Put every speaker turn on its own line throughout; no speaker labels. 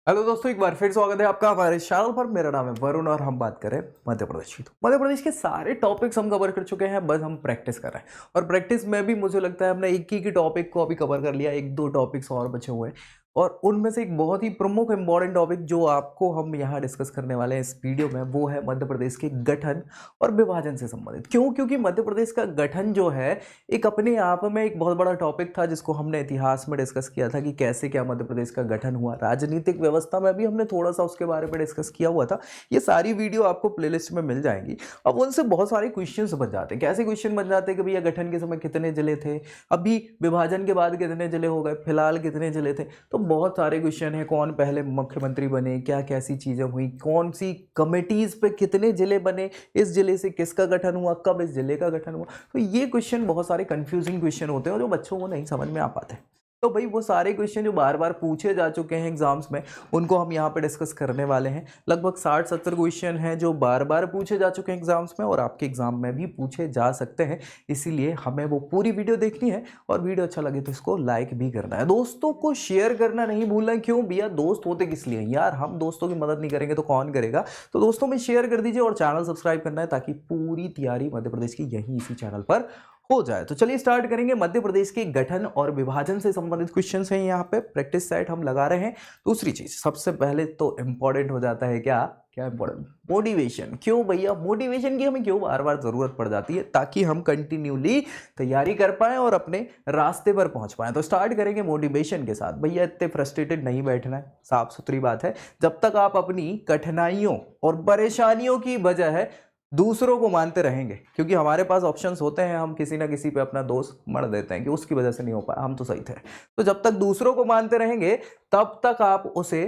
Hello दोस्तों, एक बार फिर स्वागत है आपका हमारे चैनल पर। मेरा नाम है वरुण और हम बात करें मध्य प्रदेश की। तो मध्य प्रदेश के सारे टॉपिक्स हम कवर कर चुके हैं, बस हम प्रैक्टिस कर रहे हैं। और प्रैक्टिस में भी मुझे लगता है हमने एक ही टॉपिक को अभी कवर कर लिया, एक दो टॉपिक्स और बचे हुए हैं। और उनमें से एक बहुत ही प्रमुख इंपॉर्टेंट टॉपिक जो आपको हम यहाँ डिस्कस करने वाले हैं इस वीडियो में, वो है मध्य प्रदेश के गठन और विभाजन से संबंधित। क्यों? क्योंकि मध्य प्रदेश का गठन जो है एक अपने आप में एक बहुत बड़ा टॉपिक था, जिसको हमने इतिहास में डिस्कस किया था कि कैसे क्या मध्य प्रदेश का गठन हुआ। राजनीतिक व्यवस्था में भी हमने थोड़ा सा उसके बारे में डिस्कस किया हुआ था। ये सारी वीडियो आपको प्लेलिस्ट में मिल जाएंगी। अब उनसे बहुत सारे क्वेश्चंस बन जाते हैं। कैसे क्वेश्चन बन जाते हैं कि भैया गठन के समय कितने जिले थे, अभी विभाजन के बाद कितने जिले हो गए, फिलहाल कितने जिले थे। तो बहुत सारे क्वेश्चन है, कौन पहले मुख्यमंत्री बने, क्या कैसी चीजें हुई, कौन सी कमेटीज पे कितने जिले बने, इस जिले से किसका गठन हुआ, कब इस जिले का गठन हुआ। तो ये क्वेश्चन बहुत सारे कंफ्यूजिंग क्वेश्चन होते हैं जो बच्चों को नहीं समझ में आ पाते। तो भाई वो सारे क्वेश्चन जो बार बार पूछे जा चुके हैं एग्जाम्स में, उनको हम यहाँ पे डिस्कस करने वाले हैं। लगभग 60-70 क्वेश्चन हैं जो बार बार पूछे जा चुके हैं एग्जाम्स में, और आपके एग्जाम में भी पूछे जा सकते हैं। इसीलिए हमें वो पूरी वीडियो देखनी है, और वीडियो अच्छा लगे तो इसको लाइक भी करना है, दोस्तों को शेयर करना नहीं भूलना है। क्यों भैया? दोस्त होते किस लिए यार? हम दोस्तों की मदद नहीं करेंगे तो कौन करेगा? तो दोस्तों में शेयर कर दीजिए और चैनल सब्सक्राइब करना है, ताकि पूरी तैयारी मध्य प्रदेश की यहीं इसी चैनल पर हो जाए। तो चलिए स्टार्ट करेंगे। मध्य प्रदेश के गठन और विभाजन से संबंधित क्वेश्चंस हैं यहाँ पे, प्रैक्टिस सेट हम लगा रहे हैं। दूसरी चीज सबसे पहले तो इंपॉर्टेंट हो जाता है क्या क्या इंपॉर्टेंट? मोटिवेशन। क्यों भैया मोटिवेशन की हमें क्यों बार बार जरूरत पड़ जाती है? ताकि हम कंटिन्यूली तैयारी कर पाए और अपने रास्ते पर पहुंच पाए। तो स्टार्ट करेंगे मोटिवेशन के साथ। भैया इतने फ्रस्ट्रेटेड नहीं बैठना है, साफ सुथरी बात है। जब तक आप अपनी कठिनाइयों और परेशानियों की वजह है दूसरों को मानते रहेंगे, क्योंकि हमारे पास ऑप्शंस होते हैं, हम किसी ना किसी पे अपना दोष मढ़ देते हैं कि उसकी वजह से नहीं हो पाया, हम तो सही थे। तो जब तक दूसरों को मानते रहेंगे तब तक आप उसे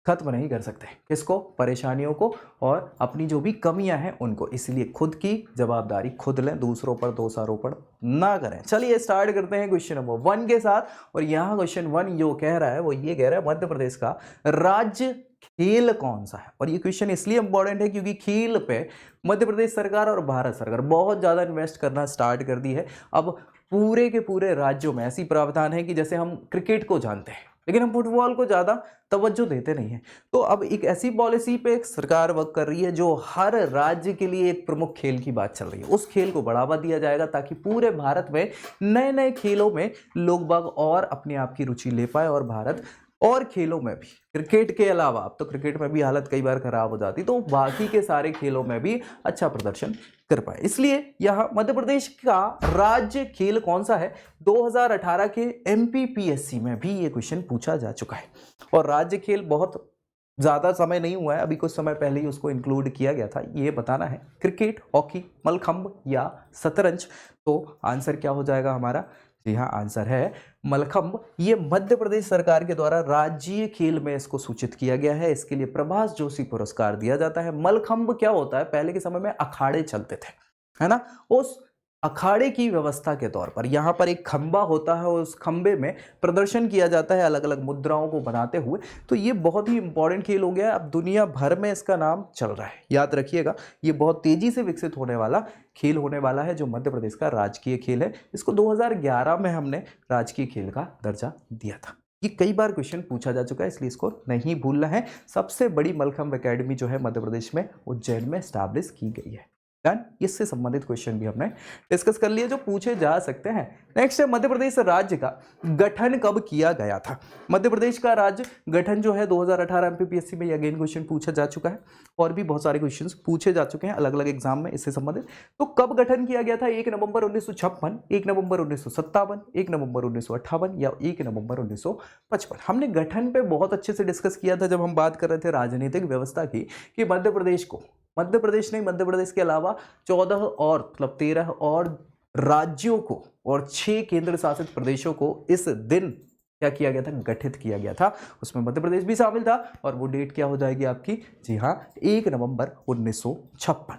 खत्म नहीं कर सकते। किसको? परेशानियों को और अपनी जो भी कमियां हैं उनको। इसलिए खुद की जवाबदारी खुद लें, दूसरों पर दोषारोपण ना करें। चलिए स्टार्ट करते हैं क्वेश्चन नंबर 1 के साथ। और यहां क्वेश्चन 1 जो कह रहा है वो ये कह रहा है मध्य प्रदेश का राज्य खेल कौन सा है। और ये क्वेश्चन इसलिए इंपॉर्टेंट है क्योंकि खेल पे मध्य प्रदेश सरकार और भारत सरकार बहुत ज्यादा इन्वेस्ट करना स्टार्ट कर दी है। अब पूरे के पूरे राज्यों में ऐसी प्रावधान है कि जैसे हम क्रिकेट को जानते हैं, लेकिन हम फुटबॉल को ज्यादा तवज्जो देते नहीं है। तो अब एक ऐसी पॉलिसी पे एक सरकार वर्क कर रही है जो हर राज्य के लिए एक प्रमुख खेल की बात चल रही है। उस खेल को बढ़ावा दिया जाएगा ताकि पूरे भारत में नए नए खेलों में लोग बाग और अपने आप की रुचि ले पाए, और भारत और खेलों में भी, क्रिकेट के अलावा, अब तो क्रिकेट में भी हालत कई बार खराब हो जाती, तो बाकी के सारे खेलों में भी अच्छा प्रदर्शन कर पाए। इसलिए यहां मध्य प्रदेश का राज्य खेल कौन सा है, 2018 के एमपीपीएससी में भी ये क्वेश्चन पूछा जा चुका है। और राज्य खेल बहुत ज्यादा समय नहीं हुआ है, अभी कुछ समय पहले ही उसको इंक्लूड किया गया था। ये बताना है क्रिकेट, हॉकी, मलखंब या शतरंज। तो आंसर क्या हो जाएगा हमारा? जी हाँ, आंसर है मलखंब। ये मध्य प्रदेश सरकार के द्वारा राज्य खेल में इसको सूचित किया गया है। इसके लिए प्रभास जोशी पुरस्कार दिया जाता है। मलखंब क्या होता है? पहले के समय में अखाड़े चलते थे, है ना। उस अखाड़े की व्यवस्था के तौर पर यहाँ पर एक खंबा होता है, उस खंबे में प्रदर्शन किया जाता है अलग अलग मुद्राओं को बनाते हुए। तो ये बहुत ही इंपॉर्टेंट खेल हो गया है, अब दुनिया भर में इसका नाम चल रहा है। याद रखिएगा, ये बहुत तेजी से विकसित होने वाला खेल होने वाला है, जो मध्य प्रदेश का राजकीय खेल है। इसको 2011 में हमने राजकीय खेल का दर्जा दिया था। ये कई बार क्वेश्चन पूछा जा चुका है, इसलिए इसको नहीं भूलना है। सबसे बड़ी मलखंब एकेडमी जो है मध्य प्रदेश में उज्जैन में स्टैब्लिश की गई है। इससे संबंधित क्वेश्चन भी हमने डिस्कस कर लिए जो पूछे जा सकते हैं। नेक्स्ट है मध्य प्रदेश राज्य का गठन कब किया गया था। मध्य प्रदेश का राज्य गठन जो है 2018 एमपीपीएससी में अगेन क्वेश्चन पूछा जा चुका है, और भी बहुत सारे क्वेश्चंस पूछे जा चुके हैं अलग अलग एग्जाम में इससे संबंधित। तो कब गठन किया गया था? 1 नवंबर 1956, 1 नवंबर 1957, 1 नवंबर 1958 या 1 नवंबर 1955। हमने गठन पे बहुत अच्छे से डिस्कस किया था जब हम बात कर रहे थे राजनीतिक व्यवस्था की, कि मध्य प्रदेश को, मध्य प्रदेश नहीं, मध्य प्रदेश के अलावा 14 और मतलब 13 और राज्यों को और 6 केंद्र शासित प्रदेशों को इस दिन क्या किया गया था? गठित किया गया था। उसमें मध्य प्रदेश भी शामिल था, और वो डेट क्या हो जाएगी आपकी? जी हाँ, 1 नवंबर 1956,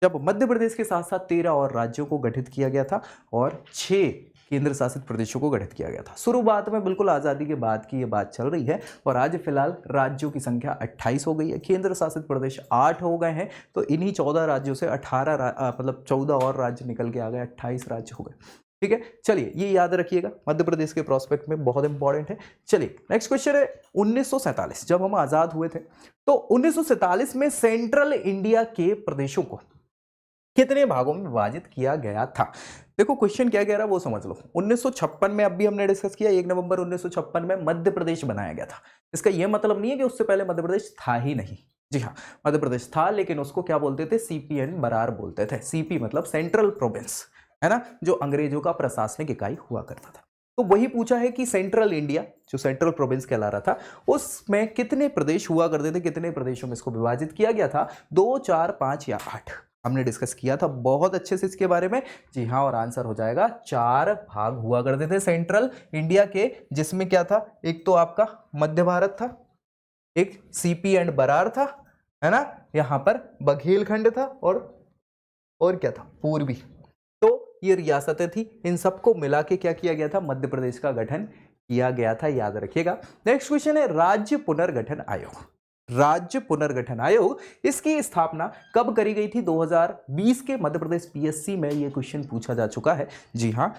जब मध्य प्रदेश के साथ साथ 13 और राज्यों को गठित किया गया था और 6 केंद्र शासित प्रदेशों को गठित किया गया था। शुरुआत में बिल्कुल आज़ादी के बाद की ये बात चल रही है, और आज फिलहाल राज्यों की संख्या 28 हो गई है, केंद्र शासित प्रदेश 8 हो गए हैं। तो इन्हीं 14 राज्यों से 14 और राज्य निकल के आ गए, 28 राज्य हो गए। ठीक है, चलिए ये याद रखिएगा, मध्य प्रदेश के प्रोस्पेक्ट में बहुत इंपॉर्टेंट है। चलिए नेक्स्ट क्वेश्चन है 1947, जब हम आजाद हुए थे तो 1947 में सेंट्रल इंडिया के प्रदेशों को कितने भागों में विभाजित किया गया था। देखो क्वेश्चन क्या कह रहा है वो समझ लो। 1956 में अभी हमने डिस्कस किया, 1 नवंबर 1956 में मध्य प्रदेश बनाया गया था। इसका यह मतलब नहीं है कि उससे पहले मध्य प्रदेश था ही नहीं। जी हाँ, मध्य प्रदेश था, लेकिन उसको क्या बोलते थे, सीपी एंड बरार बोलते थे। सीपी मतलब सेंट्रल प्रोविंस, है ना, जो अंग्रेजों का प्रशासनिक इकाई हुआ करता था। तो वही पूछा है कि सेंट्रल इंडिया जो सेंट्रल प्रोविंस कहला रहा था उसमें कितने प्रदेश हुआ करते थे, कितने प्रदेशों में इसको विभाजित किया गया था, 2, 4, 5 या 8। हमने डिस्कस किया था बहुत अच्छे से इसके बारे में। जी हाँ, और आंसर हो जाएगा 4 भाग हुआ करते थे सेंट्रल इंडिया के, जिसमें क्या था, एक तो आपका मध्य भारत था, एक सीपी एंड बरार था, है ना, यहां पर बघेलखंड था, और क्या था, पूर्वी। तो ये रियासतें थी, इन सबको मिला के क्या किया गया था, मध्य प्रदेश का गठन किया गया था, याद रखिएगा। नेक्स्ट क्वेश्चन है राज्य पुनर्गठन आयोग। राज्य पुनर्गठन आयोग, इसकी स्थापना कब करी गई थी, 2020 के मध्य प्रदेश पीएससी में ये क्वेश्चन पूछा जा चुका है। जी हाँ,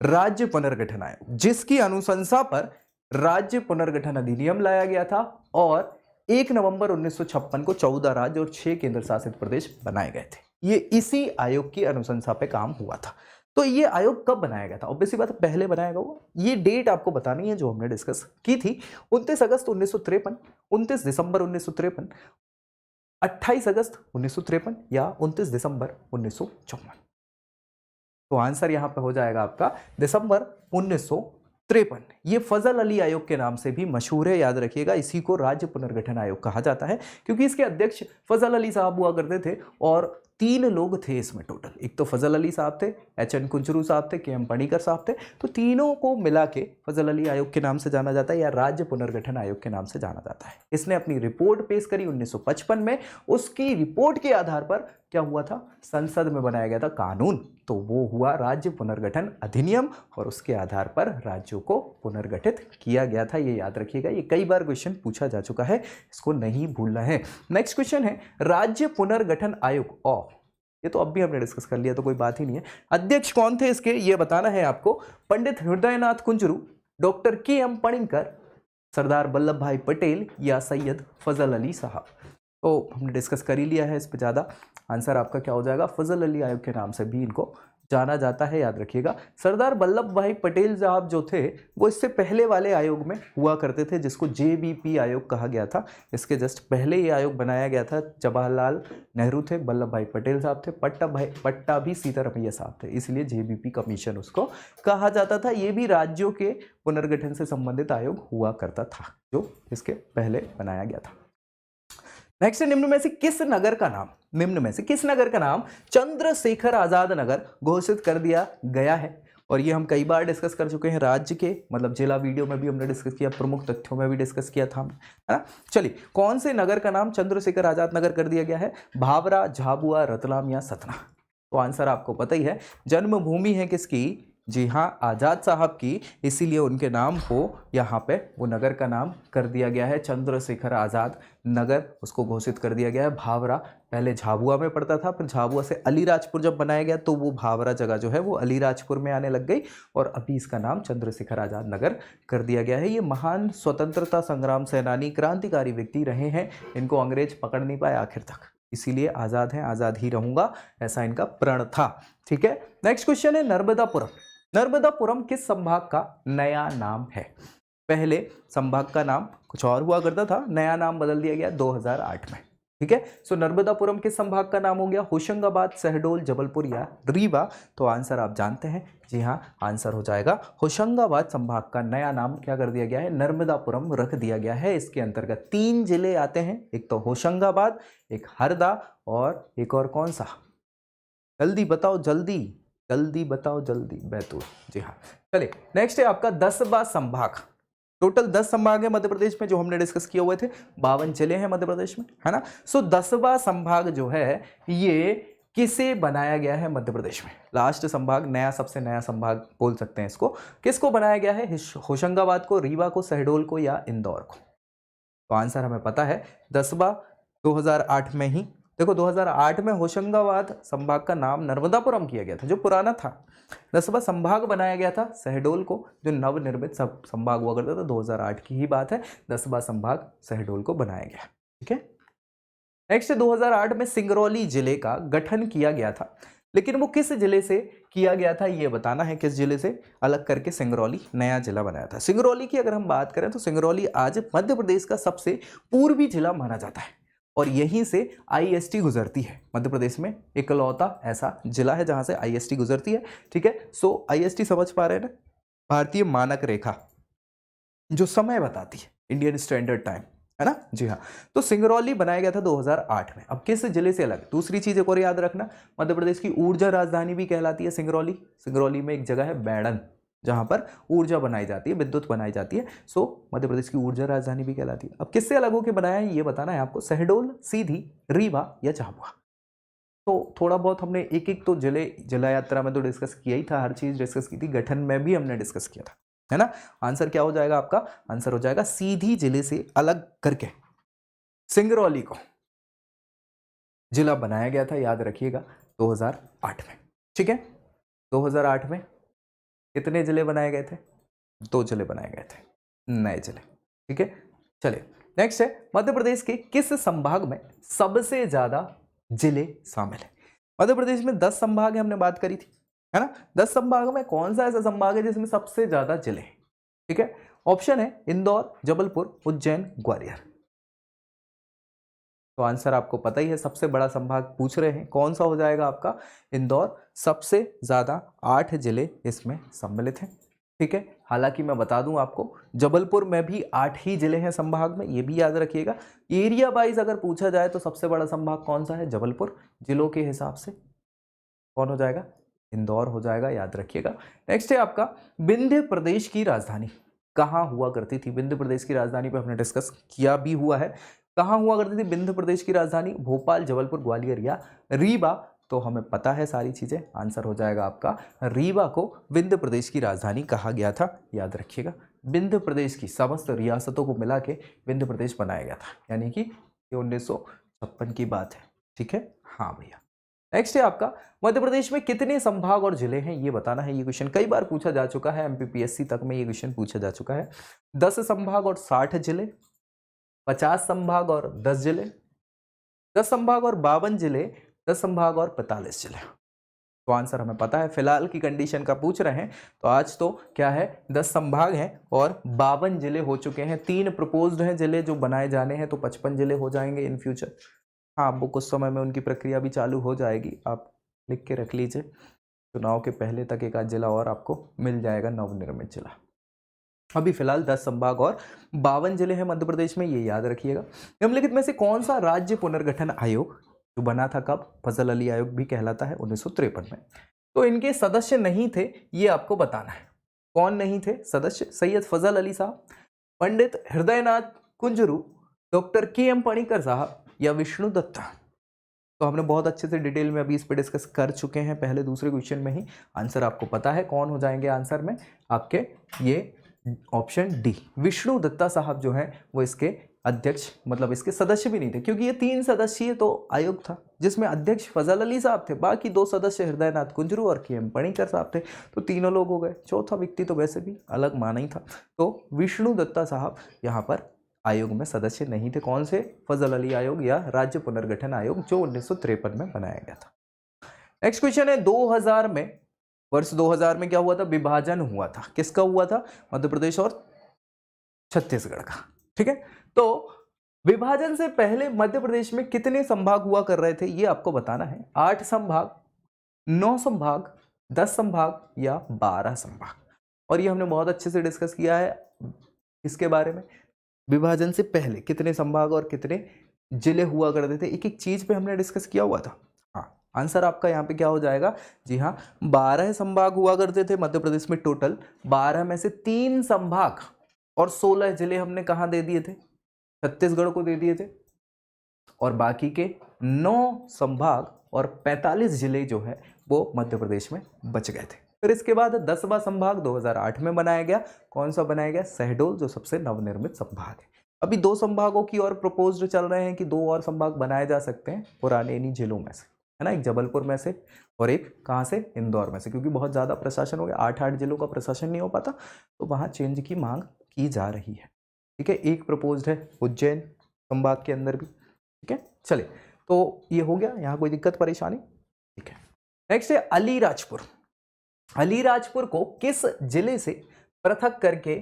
राज्य पुनर्गठन आयोग, जिसकी अनुशंसा पर राज्य पुनर्गठन अधिनियम लाया गया था और 1 नवंबर 1956 को 14 राज्य और 6 केंद्र शासित प्रदेश बनाए गए थे। ये इसी आयोग की अनुशंसा पे काम हुआ था। तो ये आयोग कब बनाया गया था, ऑब्वियसली बात है पहले बनाया गया होगा। ये डेट आपको बतानी है जो हमने डिस्कस की थी, 29 अगस्त 1953, 29 दिसंबर 1953, 28 अगस्त 1953 या 29 दिसंबर 1954। तो आंसर यहां पे हो जाएगा आपका दिसंबर 1953। ये फजल अली आयोग के नाम से भी मशहूर है, याद रखिएगा। इसी को राज्य पुनर्गठन आयोग कहा जाता है क्योंकि इसके अध्यक्ष फजल अली साहब हुआ करते थे और 3 लोग थे इसमें टोटल। एक तो फजल अली साहब थे, एच.एन. कुंजरू साहब थे, के.एम. पणिकर साहब थे। तो तीनों को मिला के फजल अली आयोग के नाम से जाना जाता है या राज्य पुनर्गठन आयोग के नाम से जाना जाता है। इसने अपनी रिपोर्ट पेश करी 1955 में। उसकी रिपोर्ट के आधार पर क्या हुआ था, संसद में बनाया गया था कानून, तो वो हुआ राज्य पुनर्गठन अधिनियम और उसके आधार पर राज्यों को पुनर्गठित किया गया था। ये याद रखिएगा, ये कई बार क्वेश्चन पूछा जा चुका है, इसको नहीं भूलना है। नेक्स्ट क्वेश्चन है राज्य पुनर्गठन आयोग, और ये तो अब भी हमने डिस्कस कर लिया तो कोई बात ही नहीं है। अध्यक्ष कौन थे इसके, ये बताना है आपको। Pandit Hridaynath Kunzru, doctor KM. पणिकर, सरदार वल्लभ भाई पटेल या सैयद फजल अली साहब। तो हमने डिस्कस कर ही लिया है, इस पर ज़्यादा। आंसर आपका क्या हो जाएगा, फजल अली आयोग के नाम से भी इनको जाना जाता है, याद रखिएगा। सरदार वल्लभ भाई पटेल साहब जो थे वो इससे पहले वाले आयोग में हुआ करते थे जिसको जेबीपी आयोग कहा गया था। इसके जस्ट पहले ये आयोग बनाया गया था, जवाहरलाल नेहरू थे, वल्लभ भाई पटेल साहब थे, पट्टा भी सीतारमैया साहब थे, इसलिए जेबीपी कमीशन उसको कहा जाता था। ये भी राज्यों के पुनर्गठन से संबंधित आयोग हुआ करता था जो इसके पहले बनाया गया था। नेक्स्ट, निम्न में से किस नगर का नाम चंद्रशेखर आजाद नगर घोषित कर दिया गया है। और ये हम कई बार डिस्कस कर चुके हैं, राज्य के मतलब जिला वीडियो में भी हमने डिस्कस किया, प्रमुख तथ्यों में भी डिस्कस किया था, है ना। चलिए, कौन से नगर का नाम चंद्रशेखर आजाद नगर कर दिया गया है, भावरा, झाबुआ, रतलाम या सतना। तो आंसर आपको पता ही है, जन्मभूमि है किसकी, जी हाँ, आजाद साहब की, इसीलिए उनके नाम को यहाँ पे वो नगर का नाम कर दिया गया है चंद्रशेखर आजाद नगर, उसको घोषित कर दिया गया है। भावरा पहले झाबुआ में पड़ता था, फिर झाबुआ से अलीराजपुर जब बनाया गया तो वो भावरा जगह जो है वो अलीराजपुर में आने लग गई और अभी इसका नाम चंद्रशेखर आजाद नगर कर दिया गया है। ये महान स्वतंत्रता संग्राम सेनानी, क्रांतिकारी व्यक्ति रहे हैं, इनको अंग्रेज पकड़ नहीं पाए आखिर तक, इसीलिए आजाद हैं, आजाद ही रहूंगा, ऐसा इनका प्रण था। ठीक है, नेक्स्ट क्वेश्चन है नर्मदापुरम। नर्मदापुरम किस संभाग का नया नाम है। पहले संभाग का नाम कुछ और हुआ करता था, नया नाम बदल दिया गया 2008 में। ठीक है, सो नर्मदापुरम किस संभाग का नाम हो गया, होशंगाबाद, शहडोल, जबलपुर या रीवा। तो आंसर आप जानते हैं, जी हाँ, आंसर हो जाएगा होशंगाबाद संभाग का नया नाम क्या कर दिया गया है, नर्मदापुरम रख दिया गया है। इसके अंतर्गत 3 जिले आते हैं, एक तो होशंगाबाद, एक हरदा और एक और कौन सा, जल्दी बताओ, जल्दी बताओ, जल्दी, बैतूल। जी हाँ, चलिए नेक्स्ट है आपका 10वां संभाग। टोटल 10 संभाग है मध्य प्रदेश में जो हमने डिस्कस किए हुए थे, 52 जिले हैं मध्य प्रदेश में, है ना। सो 10वां संभाग जो है ये किसे बनाया गया है मध्य प्रदेश में, लास्ट संभाग, नया, सबसे नया संभाग बोल सकते हैं इसको। किसको बनाया गया है, होशंगाबाद को, रीवा को, शहडोल को या इंदौर को। तो आंसर हमें पता है 10वां 2008 में ही देखो 2008 में होशंगाबाद संभाग का नाम नर्मदापुरम किया गया था, जो पुराना था। 10वां संभाग बनाया गया था शहडोल को, जो नवनिर्मित संभाग हुआ करता था। 2008 की ही बात है, 10वां संभाग शहडोल को बनाया गया। ठीक है, नेक्स्ट 2008 में सिंगरौली जिले का गठन किया गया था, लेकिन वो किस जिले से किया गया था ये बताना है। किस जिले से अलग करके सिंगरौली नया जिला बनाया था। सिंगरौली की अगर हम बात करें तो सिंगरौली आज मध्य प्रदेश का सबसे पूर्वी जिला माना जाता है और यहीं से IST गुजरती है। मध्य प्रदेश में इकलौता ऐसा जिला है जहां से IST गुजरती है। ठीक है, सो IST समझ पा रहे हैं ना, भारतीय मानक रेखा, जो समय बताती है, इंडियन स्टैंडर्ड टाइम, है ना। जी हाँ, तो सिंगरौली बनाया गया था 2008 में। अब किस जिले से अलग? दूसरी चीज एक और याद रखना, मध्य प्रदेश की ऊर्जा राजधानी भी कहलाती है सिंगरौली। सिंगरौली में एक जगह है बैड़न, जहां पर ऊर्जा बनाई जाती है, विद्युत बनाई जाती है। सो मध्य प्रदेश की ऊर्जा राजधानी भी कहलाती है। अब किससे अलग होकर बनाया है ये बताना है आपको। शहडोल, सीधी, रीवा या झाबुआ। तो थोड़ा बहुत हमने एक एक तो जिला यात्रा में तो डिस्कस किया ही था, हर चीज डिस्कस की थी, गठन में भी हमने डिस्कस किया था, है ना। आंसर क्या हो जाएगा आपका? आंसर हो जाएगा सीधी जिले से अलग करके सिंगरौली को जिला बनाया गया था, याद रखिएगा, 2008 में। ठीक है, 2008 में कितने जिले बनाए गए थे? 2 जिले बनाए गए थे, नए जिले। ठीक है, चलिए नेक्स्ट है, मध्य प्रदेश के किस संभाग में सबसे ज्यादा जिले शामिल है? मध्य प्रदेश में 10 संभाग है, हमने बात करी थी, है ना। 10 संभाग में कौन सा ऐसा संभाग है जिसमें सबसे ज्यादा जिले हैं? ठीक है, ऑप्शन है इंदौर, जबलपुर, उज्जैन, ग्वालियर। तो आंसर आपको पता ही है, सबसे बड़ा संभाग पूछ रहे हैं, कौन सा हो जाएगा आपका? इंदौर। सबसे ज्यादा 8 जिले इसमें सम्मिलित हैं। ठीक है, हालांकि मैं बता दूं आपको, जबलपुर में भी 8 ही जिले हैं संभाग में, ये भी याद रखिएगा। एरिया वाइज अगर पूछा जाए तो सबसे बड़ा संभाग कौन सा है? जबलपुर। जिलों के हिसाब से कौन हो जाएगा? इंदौर हो जाएगा, याद रखिएगा। नेक्स्ट है आपका, विंध्य प्रदेश की राजधानी कहाँ हुआ करती थी? विंध्य प्रदेश की राजधानी पे हमने डिस्कस किया भी हुआ है। कहाँ हुआ करती थी विंध्य प्रदेश की राजधानी? भोपाल, जबलपुर, ग्वालियर या रीवा। तो हमें पता है सारी चीजें, आंसर हो जाएगा आपका रीवा को विंध्य प्रदेश की राजधानी कहा गया था, याद रखिएगा। विंध्य प्रदेश की समस्त रियासतों को मिला के विंध्य प्रदेश बनाया गया था, यानी कि ये 1956 की बात है। ठीक है, हाँ भैया। नेक्स्ट है आपका, मध्य प्रदेश में कितने संभाग और जिले हैं ये बताना है। ये क्वेश्चन कई बार पूछा जा चुका है, MPPSC तक में ये क्वेश्चन पूछा जा चुका है। 10 संभाग और 60 जिले, 50 संभाग और 10 जिले, 10 संभाग और 52 जिले, 10 संभाग और 45 जिले। तो आंसर हमें पता है, फिलहाल की कंडीशन का पूछ रहे हैं तो आज तो क्या है, 10 संभाग हैं और 52 जिले हो चुके हैं। 3 प्रपोज्ड हैं जिले जो बनाए जाने हैं, तो 55 जिले हो जाएंगे इन फ्यूचर। हाँ, वो कुछ समय में उनकी प्रक्रिया भी चालू हो जाएगी, आप लिख के रख लीजिए। चुनाव के पहले तक एक आध जिला और आपको मिल जाएगा, नवनिर्मित जिला। अभी फिलहाल 10 संभाग और 52 जिले हैं मध्य प्रदेश में, ये याद रखिएगा। निम्नलिखित में से कौन सा राज्य पुनर्गठन आयोग जो बना था कब? फजल अली आयोग भी कहलाता है, 1953 में। तो इनके सदस्य नहीं थे, ये आपको बताना है। कौन नहीं थे सदस्य? सैयद फजल अली साहब, पंडित हृदयनाथ कुंजरू, डॉक्टर KM पणिकर साहब या विष्णु दत्ता। तो हमने बहुत अच्छे से डिटेल में अभी इस पर डिस्कस कर चुके हैं पहले दूसरे क्वेश्चन में ही। आंसर आपको पता है कौन हो जाएंगे आंसर में आपके, ये ऑप्शन डी विष्णु दत्ता साहब जो हैं वो इसके अध्यक्ष, मतलब इसके सदस्य भी नहीं थे, क्योंकि ये 3 सदस्यीय तो आयोग था जिसमें अध्यक्ष फजल अली साहब थे, बाकी 2 सदस्य हृदयनाथ कुंजरू और KM पणिकर साहब थे। तो तीनों लोग हो गए, चौथा व्यक्ति तो वैसे भी अलग माना ही था। तो विष्णु दत्ता साहब यहाँ पर आयोग में सदस्य नहीं थे। कौन से? फजल अली आयोग या राज्य पुनर्गठन आयोग, जो 1953 में बनाया गया था। नेक्स्ट क्वेश्चन है, 2000 में, वर्ष 2000 में क्या हुआ था? विभाजन हुआ था। किसका हुआ था? मध्य प्रदेश और छत्तीसगढ़ का। ठीक है, तो विभाजन से पहले मध्य प्रदेश में कितने संभाग हुआ कर रहे थे ये आपको बताना है। 8 संभाग, 9 संभाग, 10 संभाग या 12 संभाग। और ये हमने बहुत अच्छे से डिस्कस किया है इसके बारे में, विभाजन से पहले कितने संभाग और कितने जिले हुआ करते थे, एक एक चीज पे हमने डिस्कस किया हुआ था। हाँ, आंसर आपका यहाँ पे क्या हो जाएगा? जी हाँ, 12 संभाग हुआ करते थे मध्य प्रदेश में टोटल। 12 में से 3 संभाग और 16 जिले हमने कहाँ दे दिए थे? छत्तीसगढ़ को दे दिए थे। और बाकी के 9 संभाग और 45 जिले जो है वो मध्य प्रदेश में बच गए थे। फिर इसके बाद 10वां संभाग 2008 में बनाया गया। कौन सा बनाया गया? शहडोल, जो सबसे नवनिर्मित संभाग है। अभी 2 संभागों की और प्रपोज्ड चल रहे हैं कि 2 और संभाग बनाए जा सकते हैं पुराने इन्हीं जिलों में से, है ना, एक जबलपुर में से और एक कहाँ से, इंदौर में से, क्योंकि बहुत ज़्यादा प्रशासन हो गया, 8 जिलों का प्रशासन नहीं हो पाता, तो वहाँ चेंज की मांग की जा रही है। ठीक है, एक प्रपोज्ड है उज्जैन संभाग के अंदर भी। ठीक है, चले, तो ये हो गया, यहाँ कोई दिक्कत परेशानी? ठीक है, नेक्स्ट है अलीराजपुर। अलीराजपुर को किस जिले से पृथक करके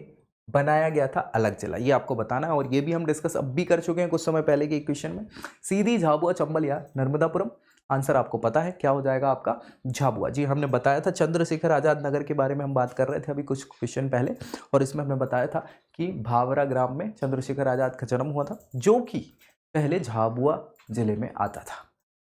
बनाया गया था अलग जिला, ये आपको बताना है, और ये भी हम डिस्कस अब भी कर चुके हैं कुछ समय पहले के क्वेश्चन में। सीधी, झाबुआ, चंबल या नर्मदापुरम? आंसर आपको पता है, क्या हो जाएगा आपका, झाबुआ। जी, हमने बताया था चंद्रशेखर आजाद नगर के बारे में हम बात कर रहे थे अभी कुछ क्वेश्चन पहले, और इसमें हमने बताया था कि भावरा ग्राम में चंद्रशेखर आजाद का जन्म हुआ था, जो कि पहले झाबुआ जिले में आता था।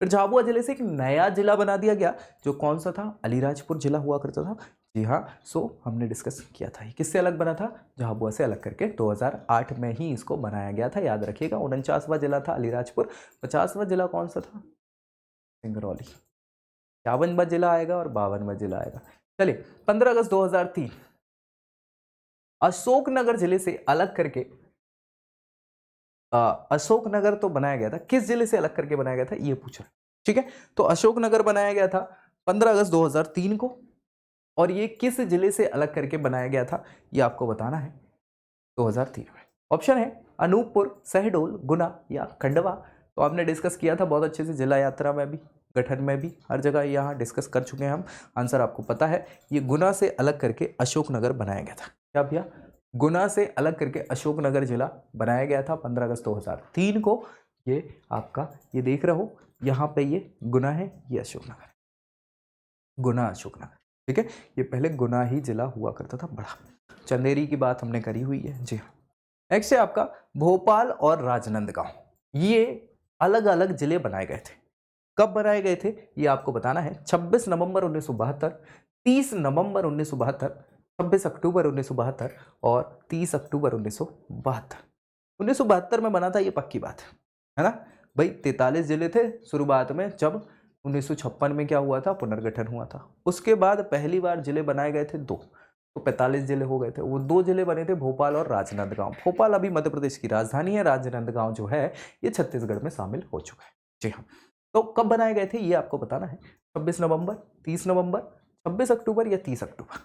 फिर झाबुआ जिले से एक नया जिला बना दिया गया, जो कौन सा था, अलीराजपुर जिला हुआ करता था। जी हाँ, सो हमने डिस्कस किया था, किससे अलग बना था, झाबुआ से अलग करके 2008 में ही इसको बनाया गया था, याद रखिएगा। 49वां जिला था अलीराजपुर, 50वां जिला कौन सा था, सिंगरौली। 51वां जिला आएगा और 52वां जिला आएगा। चलिए, 15 अगस्त 2003 अशोकनगर जिले से अलग करके अशोकनगर तो बनाया गया था, किस जिले से अलग करके बनाया गया था, ये पूछा। ठीक है, तो अशोकनगर बनाया गया था 15 अगस्त 2003 को, और ये किस जिले से अलग करके बनाया गया था, ये आपको बताना है 2003 में। ऑप्शन है अनूपपुर, शहडोल, गुना या खंडवा। तो आपने डिस्कस किया था बहुत अच्छे से, जिला यात्रा में भी, गठन में भी, हर जगह यहाँ डिस्कस कर चुके हैं हम। आंसर आपको पता है, ये गुना से अलग करके अशोकनगर बनाया गया था। क्या भैया, गुना से अलग करके अशोकनगर जिला बनाया गया था 15 अगस्त 2003 को। ये आपका, ये देख रहे हो यहाँ पे, ये गुना है, ये अशोकनगर, गुना अशोकनगर। ठीक है, ये पहले गुना ही जिला हुआ करता था बड़ा। चंदेरी की बात हमने करी हुई है। जी हाँ, नेक्स्ट है आपका भोपाल और राजनांदगांव, ये अलग अलग जिले बनाए गए थे। कब बनाए गए थे ये आपको बताना है, 26 नवंबर 1972, 30 नवंबर 1972, 26 अक्टूबर 1972 और 30 अक्टूबर 1972। 1972 में बना था, ये पक्की बात है ना भाई। 43 जिले थे शुरुआत में, जब 1956 में क्या हुआ था, पुनर्गठन हुआ था। उसके बाद पहली बार जिले बनाए गए थे 2, तो 45 जिले हो गए थे। वो 2 जिले बने थे, भोपाल और राजनांदगांव। भोपाल अभी मध्य प्रदेश की राजधानी है, राजनांदगांव जो है ये छत्तीसगढ़ में शामिल हो चुका है। जी हाँ, तो कब बनाए गए थे ये आपको बताना है, 26 नवंबर, 30 नवंबर, 26 अक्टूबर या 30 अक्टूबर,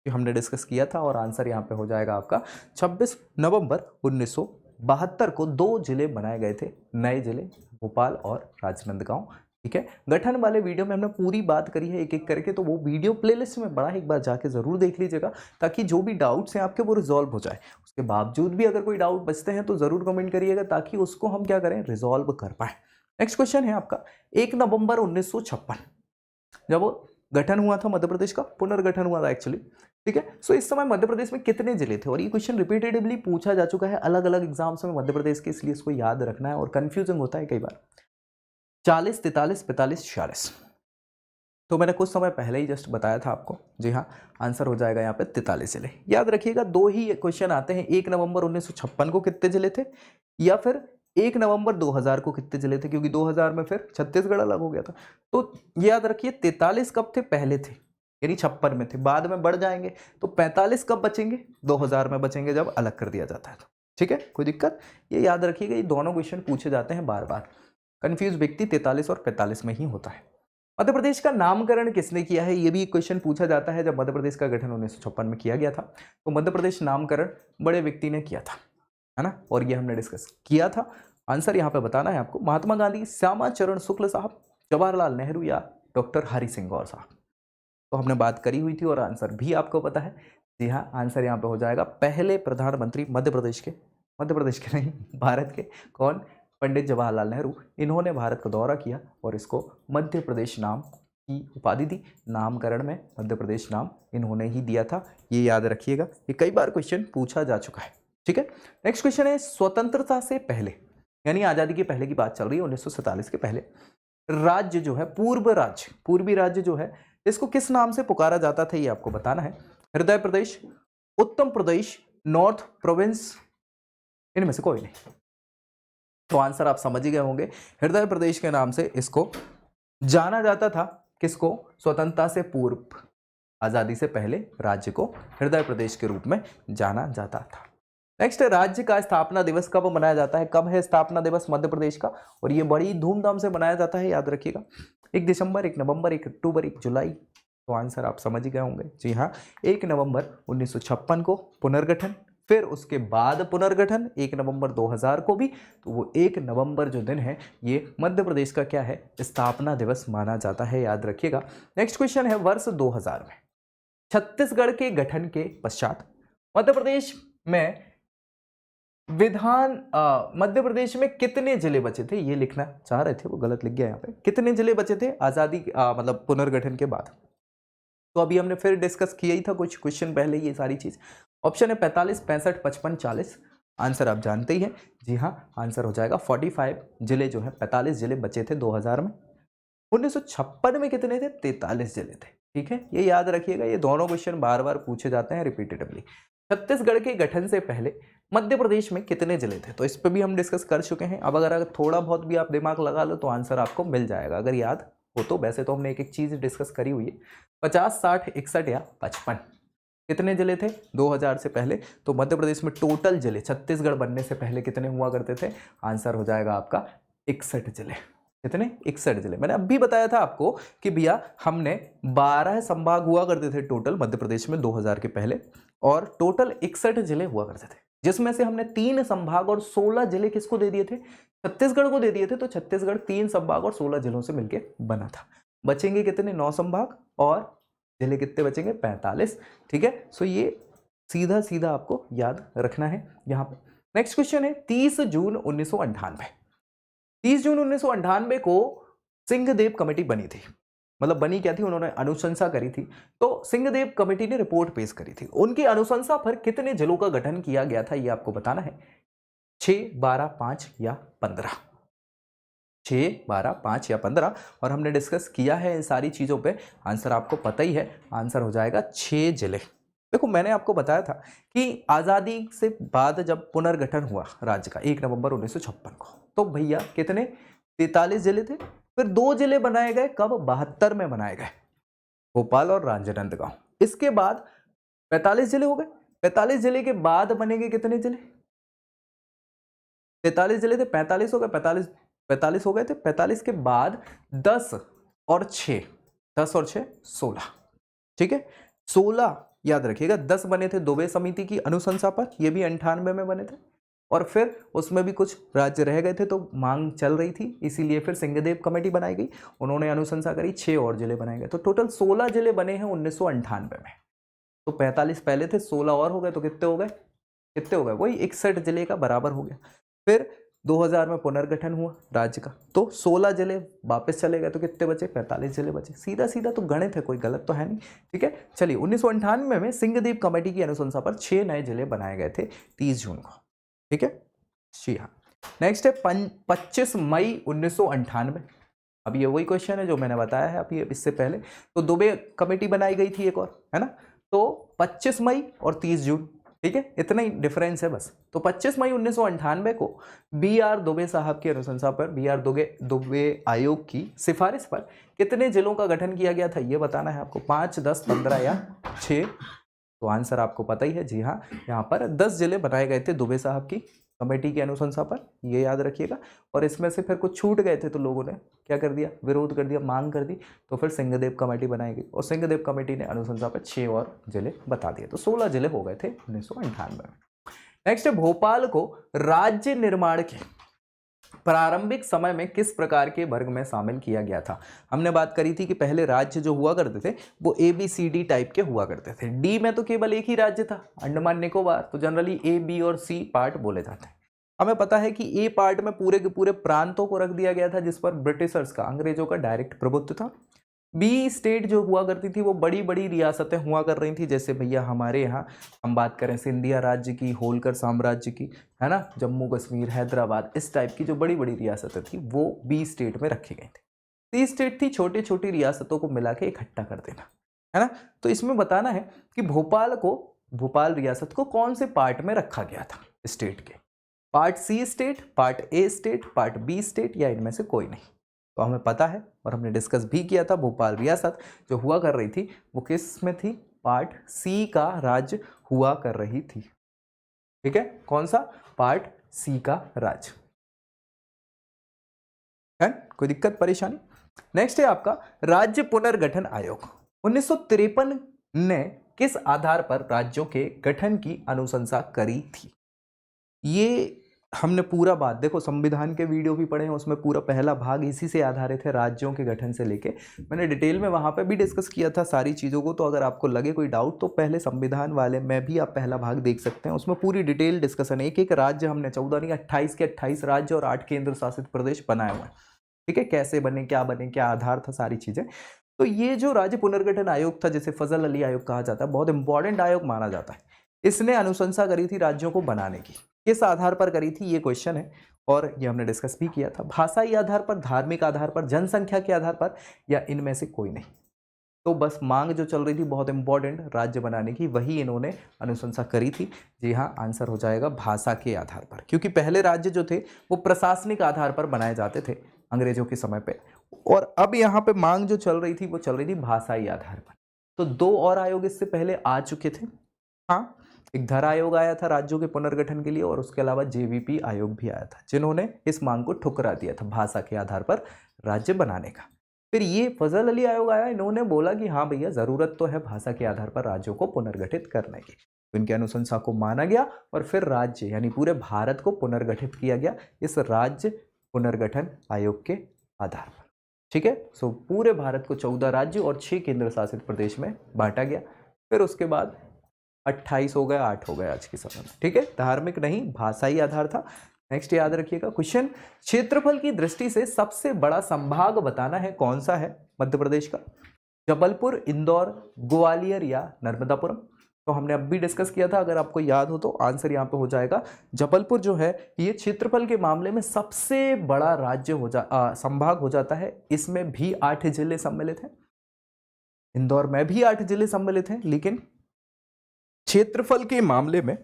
ये हमने डिस्कस किया था। और आंसर यहाँ पे हो जाएगा आपका 26 नवंबर 1972 को 2 जिले बनाए गए थे, नए जिले, भोपाल और राजनांदगांव। ठीक है, गठन वाले वीडियो में हमने पूरी बात करी है एक एक करके, तो वो वीडियो प्लेलिस्ट में बड़ा, एक बार जाके जरूर देख लीजिएगा, ताकि जो भी डाउट्स हैं आपके वो रिजॉल्व हो जाए। उसके बावजूद भी अगर कोई डाउट बचते हैं तो जरूर कमेंट करिएगा, ताकि उसको हम क्या करें, रिजॉल्व कर पाए। नेक्स्ट क्वेश्चन है आपका, 1 नवंबर 1956 जब गठन हुआ था मध्य प्रदेश का, पुनर्गठन हुआ था एक्चुअली। ठीक है, सो इस समय मध्य प्रदेश में कितने जिले थे, और ये क्वेश्चन रिपीटेडली पूछा जा चुका है अलग अलग एग्जाम्स में मध्य प्रदेश के, इसलिए इसको याद रखना है, और कंफ्यूजिंग होता है कई बार। 40, 43, 45, 46। तो मैंने कुछ समय पहले ही जस्ट बताया था आपको। जी हाँ, आंसर हो जाएगा यहाँ पे 43 जिले। याद रखिएगा, 2 ही क्वेश्चन आते हैं, 1 नवंबर 1956 को कितने जिले थे, या फिर 1 नवंबर 2000 को कितने जिले थे, क्योंकि 2000 में फिर छत्तीसगढ़ अलग हो गया था। तो याद रखिए, 43 कब थे, पहले थे, यानी 56 में थे, बाद में बढ़ जाएंगे। तो 45 कब बचेंगे, 2000 में बचेंगे, जब अलग कर दिया जाता है तो। ठीक है, कोई दिक्कत, ये याद रखिएगा, ये दोनों क्वेश्चन पूछे जाते हैं बार बार। कंफ्यूज व्यक्ति 43 और 45 में ही होता है। मध्य प्रदेश का नामकरण किसने किया है, ये भी एक क्वेश्चन पूछा जाता है। जब मध्य प्रदेश का गठन 1956 में किया गया था, तो मध्य प्रदेश नामकरण बड़े व्यक्ति ने किया था, है ना, और ये हमने डिस्कस किया था। आंसर यहाँ पे बताना है आपको, महात्मा गांधी, श्यामा चरण शुक्ल साहब, जवाहरलाल नेहरू या डॉक्टर हरि सिंह गौर साहब। तो हमने बात करी हुई थी, और आंसर भी आपको पता है। जी हाँ, आंसर यहाँ पे हो जाएगा, पहले प्रधानमंत्री मध्य प्रदेश के नहीं, भारत के, कौन, पंडित जवाहरलाल नेहरू। इन्होंने भारत का दौरा किया और इसको मध्य प्रदेश नाम की उपाधि दी। नामकरण में मध्य प्रदेश नाम इन्होंने ही दिया था, ये याद रखिएगा, ये कई बार क्वेश्चन पूछा जा चुका है। ठीक है, नेक्स्ट क्वेश्चन है, स्वतंत्रता से पहले, यानी आजादी के पहले की बात चल रही है, 1947 के पहले, राज्य जो है, पूर्वी राज्य जो है, इसको किस नाम से पुकारा जाता था, ये आपको बताना है। हृदय प्रदेश, उत्तम प्रदेश, नॉर्थ प्रोविंस, इनमें से कोई नहीं। तो आंसर आप समझ ही गए होंगे, हृदय प्रदेश के नाम से इसको जाना जाता था। किसको, स्वतंत्रता से पूर्व, आजादी से पहले राज्य को हृदय प्रदेश के रूप में जाना जाता था। नेक्स्ट, राज्य का स्थापना दिवस कब मनाया जाता है? कब है स्थापना दिवस मध्य प्रदेश का? और ये बड़ी धूमधाम से मनाया जाता है, याद रखिएगा। 1 दिसंबर, 1 नवंबर, 1 अक्टूबर, 1 जुलाई। तो आंसर आप समझ ही गए होंगे। जी हाँ, 1 नवंबर 1956 को पुनर्गठन, फिर उसके बाद पुनर्गठन 1 नवंबर 2000 को भी। तो वो 1 नवंबर जो दिन है, ये मध्य प्रदेश का क्या है? स्थापना दिवस माना जाता है, याद रखिएगा। नेक्स्ट क्वेश्चन है, वर्ष 2000 में छत्तीसगढ़ के गठन के पश्चात मध्य प्रदेश में मध्य प्रदेश में कितने जिले बचे थे? ये लिखना चाह रहे थे, वो गलत लिख गया यहाँ पे। कितने जिले बचे थे आजादी मतलब पुनर्गठन के बाद? तो अभी हमने फिर डिस्कस किया ही था कुछ क्वेश्चन पहले ये सारी चीज। ऑप्शन है 45, 65, 55, 40। आंसर आप जानते ही हैं। जी हाँ, आंसर हो जाएगा 45 जिले जो है, 45 जिले बचे थे 2000 में। 1956 में कितने थे? 43 जिले थे। ठीक है, ये याद रखिएगा, ये दोनों क्वेश्चन बार बार पूछे जाते हैं रिपीटेडली। छत्तीसगढ़ के गठन से पहले मध्य प्रदेश में कितने जिले थे? तो इस पर भी हम डिस्कस कर चुके हैं। अब अगर थोड़ा बहुत भी आप दिमाग लगा लो तो आंसर आपको मिल जाएगा, अगर याद हो तो। वैसे तो हमने एक एक चीज डिस्कस करी हुई है। 50, 60, 61 या 55 कितने जिले थे 2000 से पहले? तो मध्य प्रदेश में टोटल जिले छत्तीसगढ़ बनने से पहले कितने हुआ करते थे? आंसर हो जाएगा आपका 61 जिले। कितने? 61 जिले। मैंने अभी बताया था आपको कि भैया हमने 12 संभाग हुआ करते थे टोटल मध्य प्रदेश में 2000 के पहले, और टोटल 61 जिले हुआ करते थे, जिसमें से हमने 3 संभाग और 16 जिले किसको दे दिए थे? छत्तीसगढ़ को दे दिए थे। तो छत्तीसगढ़ 3 संभाग और 16 जिलों से मिलकर बना था। बचेंगे कितने? 9 संभाग, और जिले कितने बचेंगे? 45। ठीक है, सो ये सीधा सीधा आपको याद रखना है यहाँ पे। नेक्स्ट क्वेश्चन है, 30 जून 1998। 30 जून 1998 को सिंहदेव कमेटी बनी थी। मतलब बनी क्या थी? उन्होंने अनुशंसा करी थी। तो सिंहदेव कमेटी ने रिपोर्ट पेश करी थी। उनकी अनुशंसा पर कितने जिलों का गठन किया गया था, ये आपको बताना है। 6, 12, 5 या 15। 6, 12, 5 या 15। और हमने डिस्कस किया है इन सारी चीजों पे। आंसर आपको पता ही है, आंसर हो जाएगा 6 जिले। देखो, मैंने आपको बताया था कि आजादी से बाद जब पुनर्गठन हुआ राज्य का 1 नवंबर 1956 को, तो भैया कितने? 43 जिले थे। फिर 2 जिले बनाए गए, कब? 72 में बनाए गए, भोपाल और राजनांदगांव। इसके बाद 45 जिले हो गए। 45 जिले के बाद बनेंगे कितने जिले? 43 जिले थे, 45 हो गए, 45 हो गए थे। 45 के बाद 10 और 6, 10 और 6 16। ठीक है, 16 याद रखिएगा। 10 बने थे दुबे समिति की अनुशंसा पर, ये भी 98 में बने थे। और फिर उसमें भी कुछ राज्य रह गए थे, तो मांग चल रही थी, इसीलिए फिर सिंहदेव कमेटी बनाई गई। उन्होंने अनुशंसा करी, 6 और जिले बनाए गए। तो टोटल 16 जिले बने हैं 1998 में। तो 45 पहले थे, 16 और हो गए, तो कितने हो गए? कितने हो गए? वही 61 जिले का बराबर हो गया। फिर 2000 में पुनर्गठन हुआ राज्य का, तो 16 जिले वापस चले गए, तो कितने बचे? 45 जिले बचे। सीधा सीधा तो गणित है, कोई गलत तो है नहीं। ठीक है, चलिए। 1998 में सिंहदेव कमेटी की अनुशंसा पर 6 नए जिले बनाए गए थे 30 जून को। ठीक है, जी हाँ। नेक्स्ट है 25 मई 1998। अब ये वही क्वेश्चन है जो मैंने बताया है अभी इससे पहले। तो दुबे कमेटी बनाई गई थी एक और, है ना? तो 25 मई और 30 जून। ठीक है, इतना ही डिफरेंस है बस। तो 25 मई 1998 को BR दुबे साहब की अनुशंसा पर, BR दुबे आयोग की सिफारिश पर कितने जिलों का गठन किया गया था, ये बताना है आपको। 5, 10, 15 या 6। तो आंसर आपको पता ही है। जी हाँ, यहाँ पर 10 जिले बनाए गए थे दुबे साहब की कमेटी की अनुशंसा पर, ये याद रखिएगा। और इसमें से फिर कुछ छूट गए थे, तो लोगों ने क्या कर दिया? विरोध कर दिया, मांग कर दी। तो फिर सिंहदेव कमेटी बनाई गई, और सिंहदेव कमेटी ने अनुशंसा पर 6 और जिले बता दिए। तो 16 जिले हो गए थे 1998 में। नेक्स्ट है, भोपाल को राज्य निर्माण के प्रारंभिक समय में किस प्रकार के वर्ग में शामिल किया गया था? हमने बात करी थी कि पहले राज्य जो हुआ करते थे वो ABCD टाइप के हुआ करते थे। डी में तो केवल एक ही राज्य था, अंडमान निकोबार। तो जनरली A, B और C पार्ट बोले जाते हैं। हमें पता है कि A पार्ट में पूरे के पूरे प्रांतों को रख दिया गया था, जिस पर ब्रिटिशर्स का, अंग्रेजों का डायरेक्ट प्रभुत्व था। बी स्टेट जो हुआ करती थी वो बड़ी बड़ी रियासतें हुआ कर रही थी, जैसे भैया हमारे यहाँ हम बात करें सिंधिया राज्य की, होलकर साम्राज्य की, है ना, जम्मू कश्मीर, हैदराबाद, इस टाइप की जो बड़ी बड़ी रियासतें थी वो बी स्टेट में रखी गई थी। सी स्टेट थी छोटी छोटी रियासतों को मिला के इकट्ठा कर देना, है ना। तो इसमें बताना है कि भोपाल रियासत को कौन से पार्ट में रखा गया था स्टेट के। Part C state, part A state, part B state, या इनमें से कोई नहीं। तो हमें पता है और हमने डिस्कस भी किया था, भोपाल रियासत जो हुआ कर रही थी वो किस में थी? पार्ट सी का राज्य हुआ कर रही थी। ठीक है, कौन सा? पार्ट सी का राज्य है। कोई दिक्कत परेशानी? नेक्स्ट है आपका राज्य पुनर्गठन आयोग। 1953 ने किस आधार पर राज्यों के गठन की अनुशंसा करी थी? ये हमने पूरा बात देखो, संविधान के वीडियो भी पढ़े हैं, उसमें पूरा पहला भाग इसी से आधारित है, राज्यों के गठन से लेके मैंने डिटेल में वहां पे भी डिस्कस किया था सारी चीज़ों को। तो अगर आपको लगे कोई डाउट तो पहले संविधान वाले में भी आप पहला भाग देख सकते हैं, उसमें पूरी डिटेल डिस्कशन है। एक एक राज्य हमने 14 नहीं 28 के 28 राज्य और 8 केंद्र शासित प्रदेश बनाए हुए हैं। ठीक है, कैसे बने, क्या आधार था, सारी चीजें। तो ये जो राज्य पुनर्गठन आयोग था, जिसे फजल अली आयोग कहा जाता है, बहुत इंपॉर्टेंट आयोग माना जाता है। इसने अनुशंसा करी थी राज्यों को बनाने की। किस आधार पर करी थी, ये क्वेश्चन है, और ये हमने डिस्कस भी किया था। भाषाई आधार पर, धार्मिक आधार पर, जनसंख्या के आधार पर, या इनमें से कोई नहीं। तो बस मांग जो चल रही थी बहुत इंपॉर्टेंट राज्य बनाने की, वही इन्होंने अनुशंसा करी थी। जी हाँ, आंसर हो जाएगा भाषा के आधार पर, क्योंकि पहले राज्य जो थे वो प्रशासनिक आधार पर बनाए जाते थे अंग्रेजों के समय पे, और अब यहाँ पे मांग जो चल रही थी वो चल रही थी भाषाई आधार पर। तो 2 और आयोग इससे पहले आ चुके थे। हाँ, एक धर आयोग आया था राज्यों के पुनर्गठन के लिए, और उसके अलावा जेवीपी आयोग भी आया था, जिन्होंने इस मांग को ठुकरा दिया था भाषा के आधार पर राज्य बनाने का। फिर ये फजल अली आयोग आया, इन्होंने बोला कि हाँ भैया, जरूरत तो है भाषा के आधार पर राज्यों को पुनर्गठित करने की। तो इनकी अनुशंसा को माना गया, और फिर राज्य यानी पूरे भारत को पुनर्गठित किया गया इस राज्य पुनर्गठन आयोग के आधार पर। ठीक है, सो पूरे भारत को 14 राज्य और 6 केंद्र शासित प्रदेश में बांटा गया। फिर उसके बाद 28 हो गया, 8 हो गया आज के समय में। ठीक है, धार्मिक नहीं, भाषाई आधार था। नेक्स्ट याद रखिएगा क्वेश्चन, क्षेत्रफल की दृष्टि से सबसे बड़ा संभाग बताना है, कौन सा है मध्य प्रदेश का? जबलपुर, इंदौर, ग्वालियर या नर्मदापुरम? तो हमने अब भी डिस्कस किया था, अगर आपको याद हो तो आंसर यहाँ पे हो जाएगा जबलपुर जो है, ये क्षेत्रफल के मामले में सबसे बड़ा राज्य संभाग हो जाता है। इसमें भी 8 जिले सम्मिलित हैं, इंदौर में भी 8 जिले सम्मिलित हैं, लेकिन क्षेत्रफल के मामले में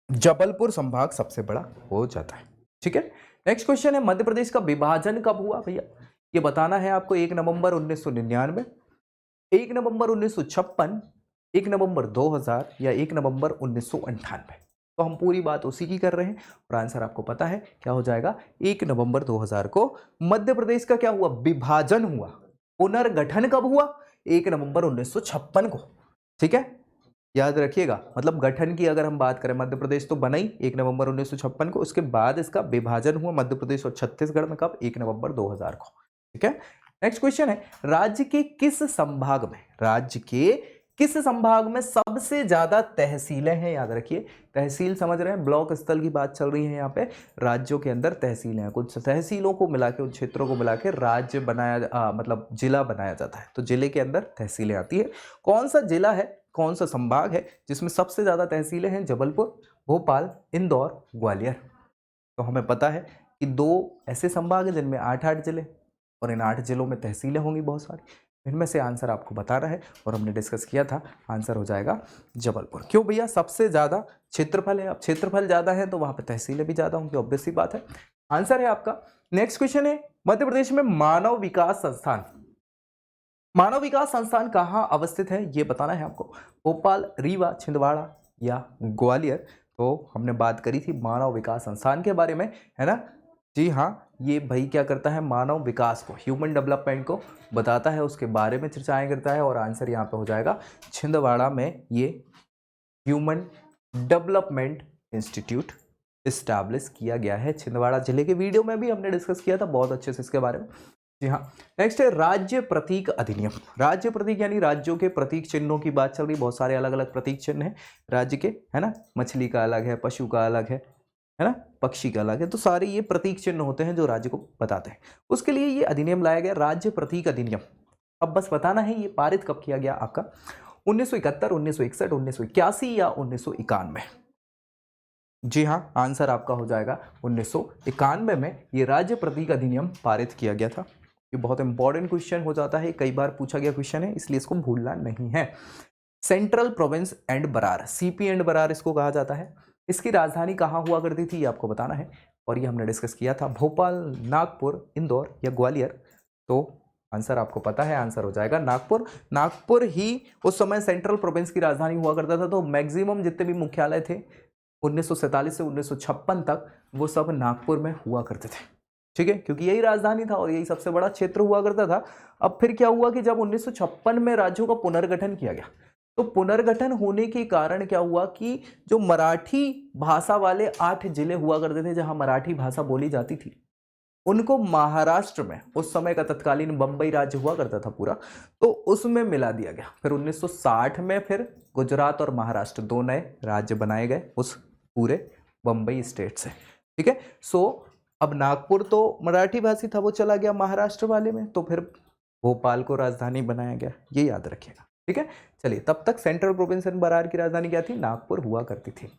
जबलपुर संभाग सबसे बड़ा हो जाता है। ठीक है, नेक्स्ट क्वेश्चन है, मध्य प्रदेश का विभाजन कब हुआ भैया? ये बताना है आपको। 1 नवंबर 1999, 1 नवंबर 1956, 1 नवंबर 2000 या 1 नवंबर 1998? तो हम पूरी बात उसी की कर रहे हैं, और आंसर आपको पता है क्या हो जाएगा। 1 नवंबर 2000 को मध्य प्रदेश का क्या हुआ? विभाजन हुआ। पुनर्गठन कब हुआ? 1 नवंबर 1956 को। ठीक है, याद रखिएगा, मतलब गठन की अगर हम बात करें, मध्य प्रदेश तो बना ही 1 नवंबर 1956 को, उसके बाद इसका विभाजन हुआ मध्य प्रदेश और छत्तीसगढ़ में कब? 1 नवंबर 2000 को। ठीक है, नेक्स्ट क्वेश्चन है, राज्य के किस संभाग में, राज्य के किस संभाग में सबसे ज्यादा तहसीलें हैं? याद रखिए, तहसील समझ रहे हैं, ब्लॉक स्थल की बात चल रही है यहाँ पे। राज्यों के अंदर तहसीलें हैं, कुछ तहसीलों को मिला के, उन क्षेत्रों को मिला के राज्य बनाया मतलब जिला बनाया जाता है। तो जिले के अंदर तहसीलें आती है। कौन सा जिला है, कौन सा संभाग है जिसमें सबसे ज्यादा तहसीलें हैं? जबलपुर, भोपाल, इंदौर, ग्वालियर। तो हमें पता है कि 2 ऐसे संभाग हैं जिनमें 8-8 जिले, और इन 8 जिलों में तहसीलें होंगी बहुत सारी। इनमें से आंसर आपको बताना है, और हमने डिस्कस किया था, आंसर हो जाएगा जबलपुर। क्यों भैया? सबसे ज्यादा क्षेत्रफल है, अब क्षेत्रफल ज्यादा है तो वहां पर तहसीलें भी ज्यादा होंगी, ऑब्वियस सी बात है। आंसर है आपका। नेक्स्ट क्वेश्चन है, मध्य प्रदेश में मानव विकास संस्थान, मानव विकास संस्थान कहाँ अवस्थित है, ये बताना है आपको। भोपाल, रीवा, छिंदवाड़ा या ग्वालियर? तो हमने बात करी थी मानव विकास संस्थान के बारे में, है ना? जी हाँ, ये भाई क्या करता है? मानव विकास को, ह्यूमन डेवलपमेंट को बताता है, उसके बारे में चर्चाएं करता है, और आंसर यहाँ पे हो जाएगा छिंदवाड़ा में ये ह्यूमन डेवलपमेंट इंस्टीट्यूट इस्टेब्लिश किया गया है। छिंदवाड़ा जिले के वीडियो में भी हमने डिस्कस किया था बहुत अच्छे से इसके बारे में। जी हाँ, नेक्स्ट है राज्य प्रतीक अधिनियम। राज्य प्रतीक यानी राज्यों के प्रतीक चिन्हों की बात चल रही, बहुत सारे अलग अलग प्रतीक चिन्ह हैं राज्य के, है ना? मछली का अलग है, पशु का अलग है ना? पक्षी का अलग है। तो सारे ये प्रतीक चिन्ह होते हैं जो राज्य को बताते हैं। उसके लिए ये अधिनियम लाया गया, राज्य प्रतीक अधिनियम। अब बस बताना है ये पारित कब किया गया आपका? 1971, 1961, 1981 या 1991? जी हाँ, आंसर आपका हो जाएगा 1991 में ये राज्य प्रतीक अधिनियम पारित किया गया था। ये बहुत इंपॉर्टेंट क्वेश्चन हो जाता है, कई बार पूछा गया क्वेश्चन है, इसलिए इसको भूलना नहीं है। Central province and Berar, CP and Berar इसको कहा जाता है। इसकी राजधानी कहाँ हुआ करती थी, ये आपको बताना है, और ये हमने डिस्कस किया था। भोपाल, नागपुर, इंदौर या ग्वालियर? तो आंसर आपको पता है, आंसर हो जाएगा नागपुर। नागपुर ही उस समय सेंट्रल प्रोविंस की राजधानी हुआ करता था। तो मैक्सिमम जितने भी मुख्यालय थे 1947 से 1956 तक वो सब नागपुर में हुआ करते थे, ठीक है, क्योंकि यही राजधानी था और यही सबसे बड़ा क्षेत्र हुआ करता था। अब फिर क्या हुआ कि जब 1956 में राज्यों का पुनर्गठन किया गया, तो पुनर्गठन होने के कारण क्या हुआ कि जो मराठी भाषा वाले 8 जिले हुआ करते थे जहां मराठी भाषा बोली जाती थी, उनको महाराष्ट्र में, उस समय का तत्कालीन बंबई राज्य हुआ करता था पूरा, तो उसमें मिला दिया गया। फिर 1960 में फिर गुजरात और महाराष्ट्र 2 नए राज्य बनाए गए उस पूरे बंबई स्टेट से, ठीक है। सो अब नागपुर तो मराठी भाषी था, वो चला गया महाराष्ट्र वाले में, तो फिर भोपाल को राजधानी बनाया गया, ये याद रखिएगा, ठीक है। चलिए, तब तक सेंट्रल प्रोविंस एंड बरार की राजधानी क्या थी? नागपुर हुआ करती थी।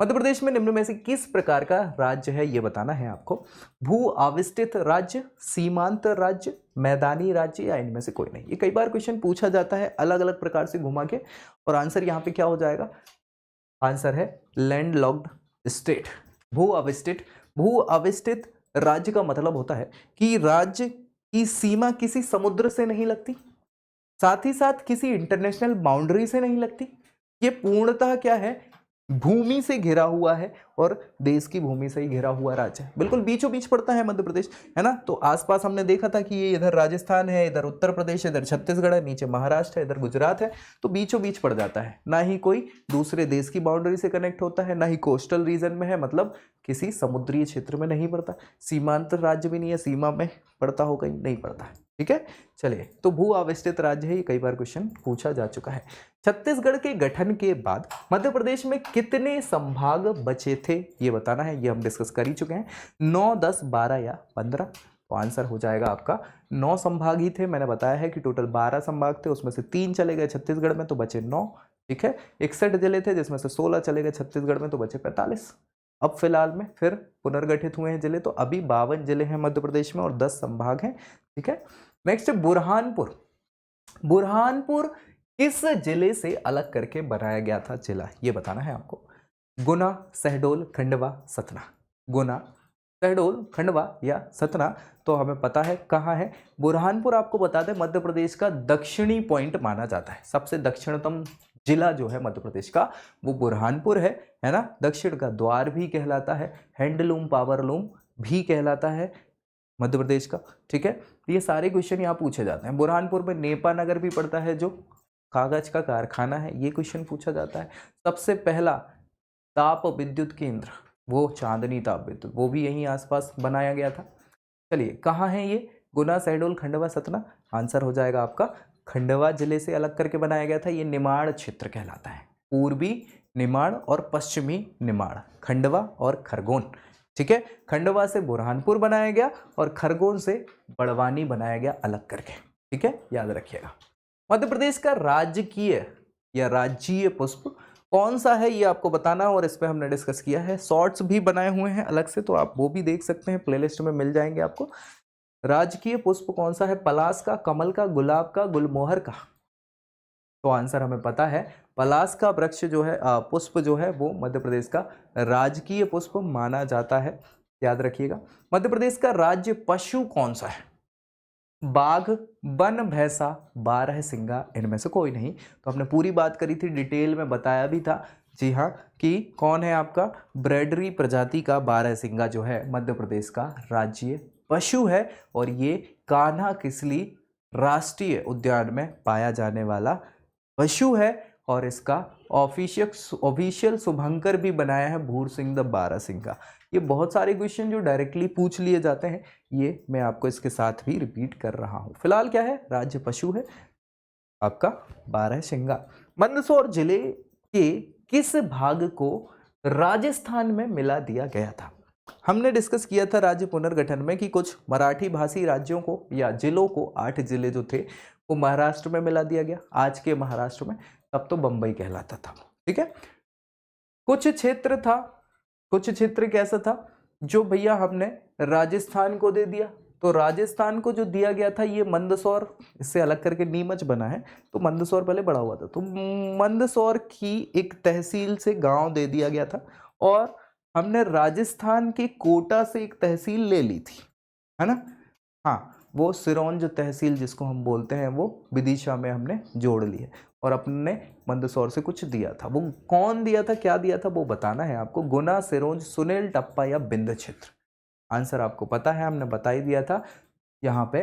मध्य प्रदेश में निम्न में से किस प्रकार का राज्य है ये बताना है आपको। भू आविष्टित राज्य, सीमांत राज्य, मैदानी राज्य, या इनमें से कोई नहीं। ये कई बार क्वेश्चन पूछा जाता है अलग अलग प्रकार से घुमा के, और आंसर यहाँ पे क्या हो जाएगा? आंसर है लैंड लॉक्ड स्टेट। भू अविष्टित राज्य का मतलब होता है कि राज्य की सीमा किसी समुद्र से नहीं लगती, साथ ही साथ किसी इंटरनेशनल बाउंड्री से नहीं लगती। ये पूर्णतः क्या है? भूमि से घिरा हुआ है, और देश की भूमि से ही घिरा हुआ राज्य है। बिल्कुल बीचों बीच पड़ता है मध्य प्रदेश, है ना। तो आसपास हमने देखा था कि ये इधर राजस्थान है, इधर उत्तर प्रदेश है, इधर छत्तीसगढ़ है, नीचे महाराष्ट्र है, इधर गुजरात है, तो बीचों बीच पड़ जाता है। ना ही कोई दूसरे देश की बाउंड्री से कनेक्ट होता है, ना ही कोस्टल रीजन में है, मतलब किसी समुद्रीय क्षेत्र में नहीं पड़ता। सीमांत राज्य भी नहीं है, सीमा में पड़ता हो, कहीं नहीं पड़ता है, ठीक है। चलिए, तो भू आविष्टित राज्य है, ये कई बार क्वेश्चन पूछा जा चुका है। छत्तीसगढ़ के गठन के बाद मध्य प्रदेश में कितने संभाग बचे थे ये बताना है, ये हम डिस्कस कर ही चुके हैं। 9, 10, 12 या 15। तो आंसर हो जाएगा आपका 9 संभाग ही थे। मैंने बताया है कि टोटल 12 संभाग थे, उसमें से 3 चले गए छत्तीसगढ़ में, तो बचे 9, ठीक है। 61 जिले थे जिसमें से 16 चले गए छत्तीसगढ़ में, तो बचे 45। अब फिलहाल में फिर पुनर्गठित हुए हैं जिले, तो अभी 52 जिले हैं मध्य प्रदेश में और 10 संभाग हैं, ठीक है। नेक्स्ट, बुरहानपुर। बुरहानपुर किस जिले से अलग करके बनाया गया था जिला, ये बताना है आपको। गुना, शहडोल, खंडवा, सतना। गुना, शहडोल, खंडवा या सतना, तो हमें पता है कहाँ है। बुरहानपुर आपको बता दें मध्य प्रदेश का दक्षिणी पॉइंट माना जाता है। सबसे दक्षिणतम जिला जो है मध्य प्रदेश का वो बुरहानपुर है ना। दक्षिण का द्वार भी कहलाता है, हैंडलूम पावरलूम भी कहलाता है मध्य प्रदेश का, ठीक है। ये सारे क्वेश्चन यहाँ पूछे जाते हैं। बुरहानपुर में नेपा नगर भी पड़ता है जो कागज का कारखाना है, ये क्वेश्चन पूछा जाता है। सबसे पहला ताप विद्युत केंद्र वो चांदनी ताप विद्युत, वो भी यहीं आसपास बनाया गया था। चलिए, कहाँ है ये? गुना, शहडोल, खंडवा, सतना। आंसर हो जाएगा आपका खंडवा जिले से अलग करके बनाया गया था। ये निमाड़ क्षेत्र कहलाता है, पूर्वी निमाड़ और पश्चिमी निमाड़, खंडवा और खरगोन, ठीक है। खंडवा से बुरहानपुर बनाया गया और खरगोन से बड़वानी बनाया गया अलग करके, ठीक है, याद रखिएगा। मध्य प्रदेश का राजकीय या राज्यीय पुष्प कौन सा है ये आपको बताना है, और इस पे हमने डिस्कस किया है। शॉर्ट्स भी बनाए हुए हैं अलग से, तो आप वो भी देख सकते हैं, प्लेलिस्ट में मिल जाएंगे आपको। राजकीय पुष्प कौन सा है? पलाश का, कमल का, गुलाब का, गुलमोहर का। तो आंसर हमें पता है, पलाश का वृक्ष जो है, पुष्प जो है वो मध्य प्रदेश का राजकीय पुष्प माना जाता है, याद रखिएगा। मध्य प्रदेश का राज्य पशु कौन सा है? बाघ, वन भैंसा, बारहसिंगा, इनमें से कोई नहीं। तो हमने पूरी बात करी थी, डिटेल में बताया भी था, जी हाँ, कि कौन है आपका ब्रैडरी प्रजाति का बारहसिंगा जो है मध्य प्रदेश का राज्य पशु है, और ये कान्हा किसली राष्ट्रीय उद्यान में पाया जाने वाला पशु है, और इसका ऑफिशियल शुभंकर भी बनाया है भूर सिंह द बारहसिंगा। ये बहुत सारे क्वेश्चन जो डायरेक्टली पूछ लिए जाते हैं, ये मैं आपको इसके साथ भी रिपीट कर रहा हूँ। फिलहाल क्या है? राज्य पशु है आपका बारहसिंगा। मंदसौर जिले के किस भाग को राजस्थान में मिला दिया गया था? हमने डिस्कस किया था राज्य पुनर्गठन में कि कुछ मराठी भाषी राज्यों को या जिलों को, 8 जिले जो थे वो महाराष्ट्र में मिला दिया गया, आज के महाराष्ट्र में, तब तो बंबई कहलाता था, ठीक है। कुछ क्षेत्र कैसा था जो भैया हमने राजस्थान को दे दिया, तो राजस्थान को जो दिया गया था ये मंदसौर, इससे अलग करके नीमच बना है, तो मंदसौर पहले बड़ा हुआ था, तो मंदसौर की एक तहसील से गांव दे दिया गया था, और हमने राजस्थान के कोटा से एक तहसील ले ली थी, है ना। हाँ, वो सिरोंज तहसील जिसको हम बोलते हैं वो विदिशा में हमने जोड़ ली है। और अपने मंदसौर से कुछ दिया था। वो कौन दिया था, क्या दिया था, वो बताना है आपको। गुना, सिरोंज, सुनेल, टप्पा या बिंद क्षेत्र। आंसर आपको पता है, हमने बता ही दिया था। यहाँ पे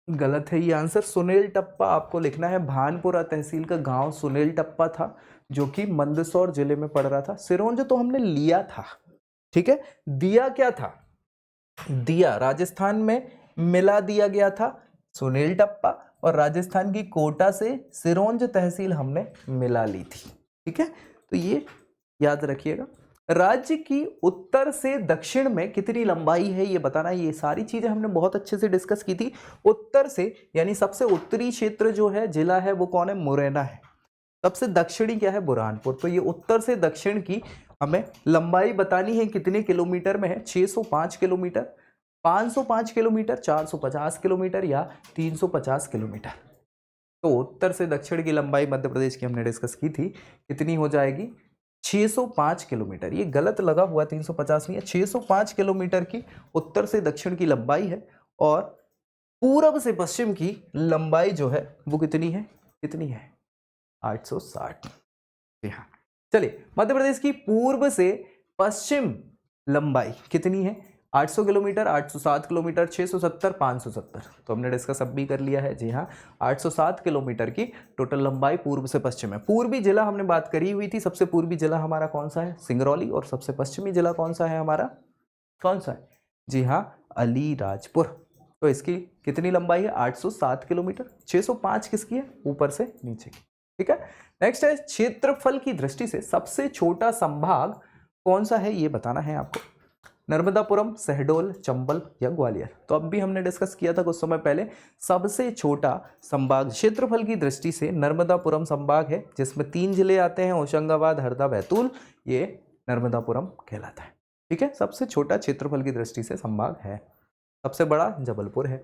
गलत है ये आंसर। सुनेल टप्पा आपको लिखना है। भानपुरा तहसील का गांव सुनेल टप्पा था, जो कि मंदसौर जिले में पड़ रहा था। सिरोंज तो हमने लिया था, ठीक है। दिया क्या था, दिया राजस्थान में मिला दिया गया था सुनील टप्पा, और राजस्थान की कोटा से सिरोंज तहसील हमने मिला ली थी, ठीक है। तो ये याद रखिएगा। राज्य की उत्तर से दक्षिण में कितनी लंबाई है ये बताना। ये सारी चीजें हमने बहुत अच्छे से डिस्कस की थी। उत्तर से यानी सबसे उत्तरी क्षेत्र जो है, जिला है, वो कौन है, मुरैना है। सबसे दक्षिणी क्या है, बुरहानपुर। तो ये उत्तर से दक्षिण की हमें लंबाई बतानी है, कितने किलोमीटर में है। 605 किलोमीटर, 505 किलोमीटर, 450 किलोमीटर या 350 किलोमीटर। तो उत्तर से दक्षिण की लंबाई मध्य प्रदेश की हमने डिस्कस की थी, कितनी हो जाएगी, 605 किलोमीटर। ये गलत लगा हुआ, 350 नहीं है, 605 किलोमीटर की उत्तर से दक्षिण की लंबाई है। और पूरब से पश्चिम की लंबाई जो है वो कितनी है, कितनी है, 860। जी हाँ। चलिए, मध्य प्रदेश की पूर्व से पश्चिम लंबाई कितनी है, 800 किलोमीटर, 807 किलोमीटर, 670, 570। तो हमने डिस्कस अब भी कर लिया है। जी हाँ, 807 किलोमीटर की टोटल लंबाई पूर्व से पश्चिम है। पूर्वी जिला हमने बात करी हुई थी। सबसे पूर्वी जिला हमारा कौन सा है, सिंगरौली। और सबसे पश्चिमी जिला कौन सा है हमारा, कौन सा है, जी हाँ, अलीराजपुर। तो इसकी कितनी लंबाई है, 807 किलोमीटर। 605 किसकी है, ऊपर से नीचे की, ठीक है। नेक्स्ट है, क्षेत्रफल की दृष्टि से सबसे छोटा संभाग कौन सा है ये बताना है आपको। नर्मदापुरम, शहडोल, चंबल या ग्वालियर। तो अब भी हमने डिस्कस किया था कुछ समय पहले। सबसे छोटा संभाग क्षेत्रफल की दृष्टि से नर्मदापुरम संभाग है, जिसमें 3 जिले आते हैं, होशंगाबाद, हरदा, बैतूल। ये नर्मदापुरम कहलाता है, ठीक है। सबसे छोटा क्षेत्रफल की दृष्टि से संभाग है। सबसे बड़ा जबलपुर है,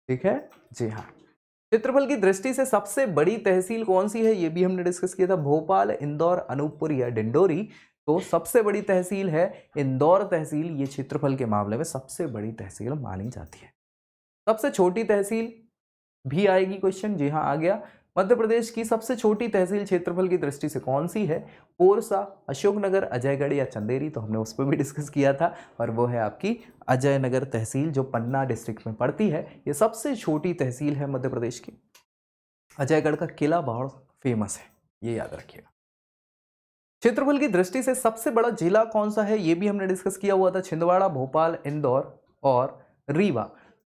ठीक है। जी हाँ। क्षेत्रफल की दृष्टि से सबसे बड़ी तहसील कौन सी है, ये भी हमने डिस्कस किया था। भोपाल, इंदौर, अनूपपुर या डिंडोरी। तो सबसे बड़ी तहसील है इंदौर तहसील। ये क्षेत्रफल के मामले में सबसे बड़ी तहसील मानी जाती है। सबसे छोटी तहसील भी आएगी क्वेश्चन, जी हाँ, आ गया। मध्य प्रदेश की सबसे छोटी तहसील क्षेत्रफल की दृष्टि से कौन सी है, पोरसा, अशोकनगर, अजयगढ़ या चंदेरी। तो हमने उस पर भी डिस्कस किया था, और वो है आपकी अजयनगर तहसील, जो पन्ना डिस्ट्रिक्ट में पड़ती है। ये सबसे छोटी तहसील है मध्य प्रदेश की। अजयगढ़ का किला बहुत फेमस है, ये याद रखिएगा। क्षेत्रफल की दृष्टि से सबसे बड़ा जिला कौन सा है, ये भी हमने डिस्कस किया हुआ था। छिंदवाड़ा, भोपाल, इंदौर और रीवा।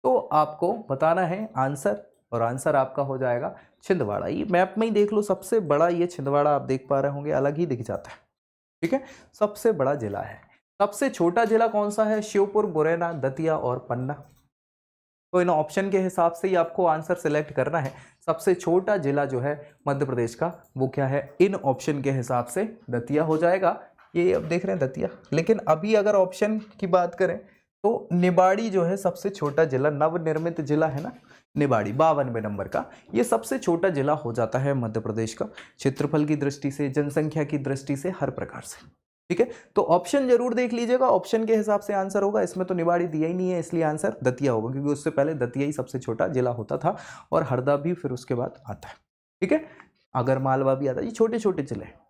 तो आपको बताना है आंसर, और आंसर आपका हो जाएगा छिंदवाड़ा। ये मैप में ही देख लो, सबसे बड़ा ये छिंदवाड़ा आप देख पा रहे होंगे, अलग ही दिख जाता है, ठीक है। सबसे बड़ा जिला है। सबसे छोटा जिला कौन सा है, श्योपुर, मुरैना, दतिया और पन्ना। तो इन ऑप्शन के हिसाब से ही आपको आंसर सिलेक्ट करना है। सबसे छोटा जिला जो है मध्य प्रदेश का, वो क्या है, इन ऑप्शन के हिसाब से दतिया हो जाएगा। ये अब देख रहे हैं दतिया। लेकिन अभी अगर ऑप्शन की बात करें तो निवाड़ी जो है सबसे छोटा जिला, नवनिर्मित जिला है ना निवाड़ी, 52वें नंबर का, ये सबसे छोटा जिला हो जाता है मध्य प्रदेश का, क्षेत्रफल की दृष्टि से, जनसंख्या की दृष्टि से, हर प्रकार से, ठीक है। तो ऑप्शन जरूर देख लीजिएगा, ऑप्शन के हिसाब से आंसर होगा। इसमें तो निवाड़ी दिया ही नहीं है, इसलिए आंसर दतिया होगा, क्योंकि उससे पहले दतिया ही सबसे छोटा जिला होता था, और हरदा भी फिर उसके बाद आता है, ठीक है। अगर मालवा भी आता है। ये छोटे छोटे जिले हैं।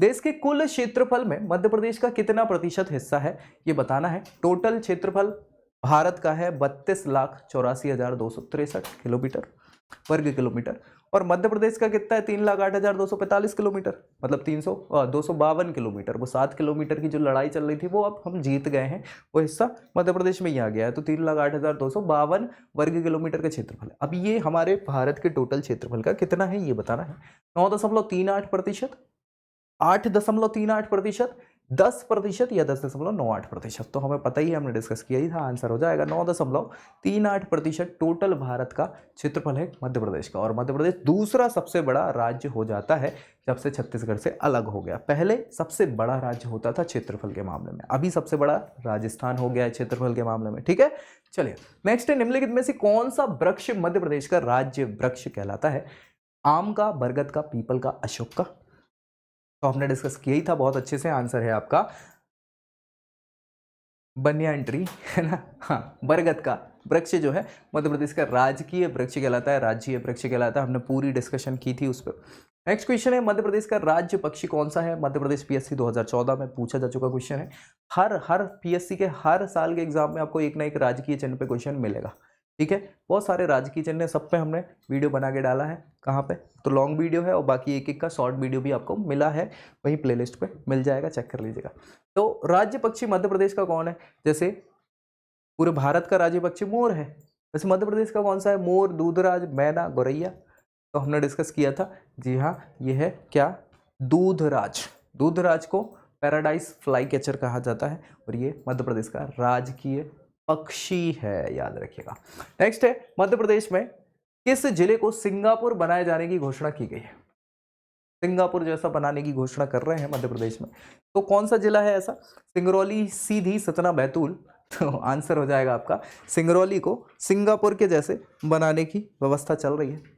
देश के कुल क्षेत्रफल में मध्य प्रदेश का कितना प्रतिशत हिस्सा है ये बताना है। टोटल क्षेत्रफल भारत का है 32,84,263 किलोमीटर, वर्ग किलोमीटर। और मध्य प्रदेश का कितना है, 3,08,245 किलोमीटर, मतलब 252 किलोमीटर। वो 7 किलोमीटर की जो लड़ाई चल रही थी, वो अब हम जीत गए हैं, वो हिस्सा मध्य प्रदेश में ही आ गया है। तो 3,08,252 वर्ग किलोमीटर का क्षेत्रफल है। अब ये हमारे भारत के टोटल क्षेत्रफल का कितना है ये बताना है। 9.38%, 8.38%, 10% या 10.98%। तो हमें पता ही है, हमने डिस्कस किया ही था, आंसर हो जाएगा 9.38% टोटल भारत का क्षेत्रफल है मध्य प्रदेश का। और मध्य प्रदेश दूसरा सबसे बड़ा राज्य हो जाता है जब से छत्तीसगढ़ से अलग हो गया। पहले सबसे बड़ा राज्य होता था क्षेत्रफल के मामले में, अभी सबसे बड़ा राजस्थान हो गया है क्षेत्रफल के मामले में, ठीक है। चलिए नेक्स्ट है, निम्नलिखित में से कौन सा वृक्ष मध्य प्रदेश का राज्य वृक्ष कहलाता है। आम का, बरगद का, पीपल का, अशोक का। तो हमने डिस्कस किया ही था बहुत अच्छे से। आंसर है आपका बनियान ट्री, है ना, हाँ, बरगद का वृक्ष जो है मध्य प्रदेश का राजकीय वृक्ष कहलाता है, राज्य वृक्ष कहलाता है। हमने पूरी डिस्कशन की थी उस पर। नेक्स्ट क्वेश्चन है, मध्य प्रदेश का राज्य पक्षी कौन सा है? मध्य प्रदेश पीएससी 2014 में पूछा जा चुका क्वेश्चन है। हर पीएससी के हर साल के एग्जाम में आपको एक ना एक राजकीय चिन्ह पे क्वेश्चन मिलेगा, ठीक है। बहुत सारे राजकीय चिन्ह सब पे हमने वीडियो बना के डाला है। कहाँ पे? तो लॉन्ग वीडियो है और बाकी एक एक का शॉर्ट वीडियो भी आपको मिला है, वही प्लेलिस्ट पे मिल जाएगा, चेक कर लीजिएगा। तो राज्य पक्षी मध्य प्रदेश का कौन है? जैसे पूरे भारत का राज्य पक्षी मोर है, वैसे मध्य प्रदेश का कौन सा है? मोर, दूधराज, मैना, गौरैया। तो हमने डिस्कस किया था, जी हाँ, ये है क्या? दूधराज। दूधराज को पैराडाइज फ्लाई कैचर कहा जाता है और ये मध्य प्रदेश का राजकीय पक्षी है, याद रखिएगा। नेक्स्ट है, मध्य प्रदेश में किस जिले को सिंगापुर बनाए जाने की घोषणा की गई है? सिंगापुर जैसा बनाने की घोषणा कर रहे हैं मध्य प्रदेश में, तो कौन सा जिला है ऐसा? सिंगरौली, सीधी, सतना, बैतूल। तो आंसर हो जाएगा आपका सिंगरौली को सिंगापुर के जैसे बनाने की व्यवस्था चल रही है।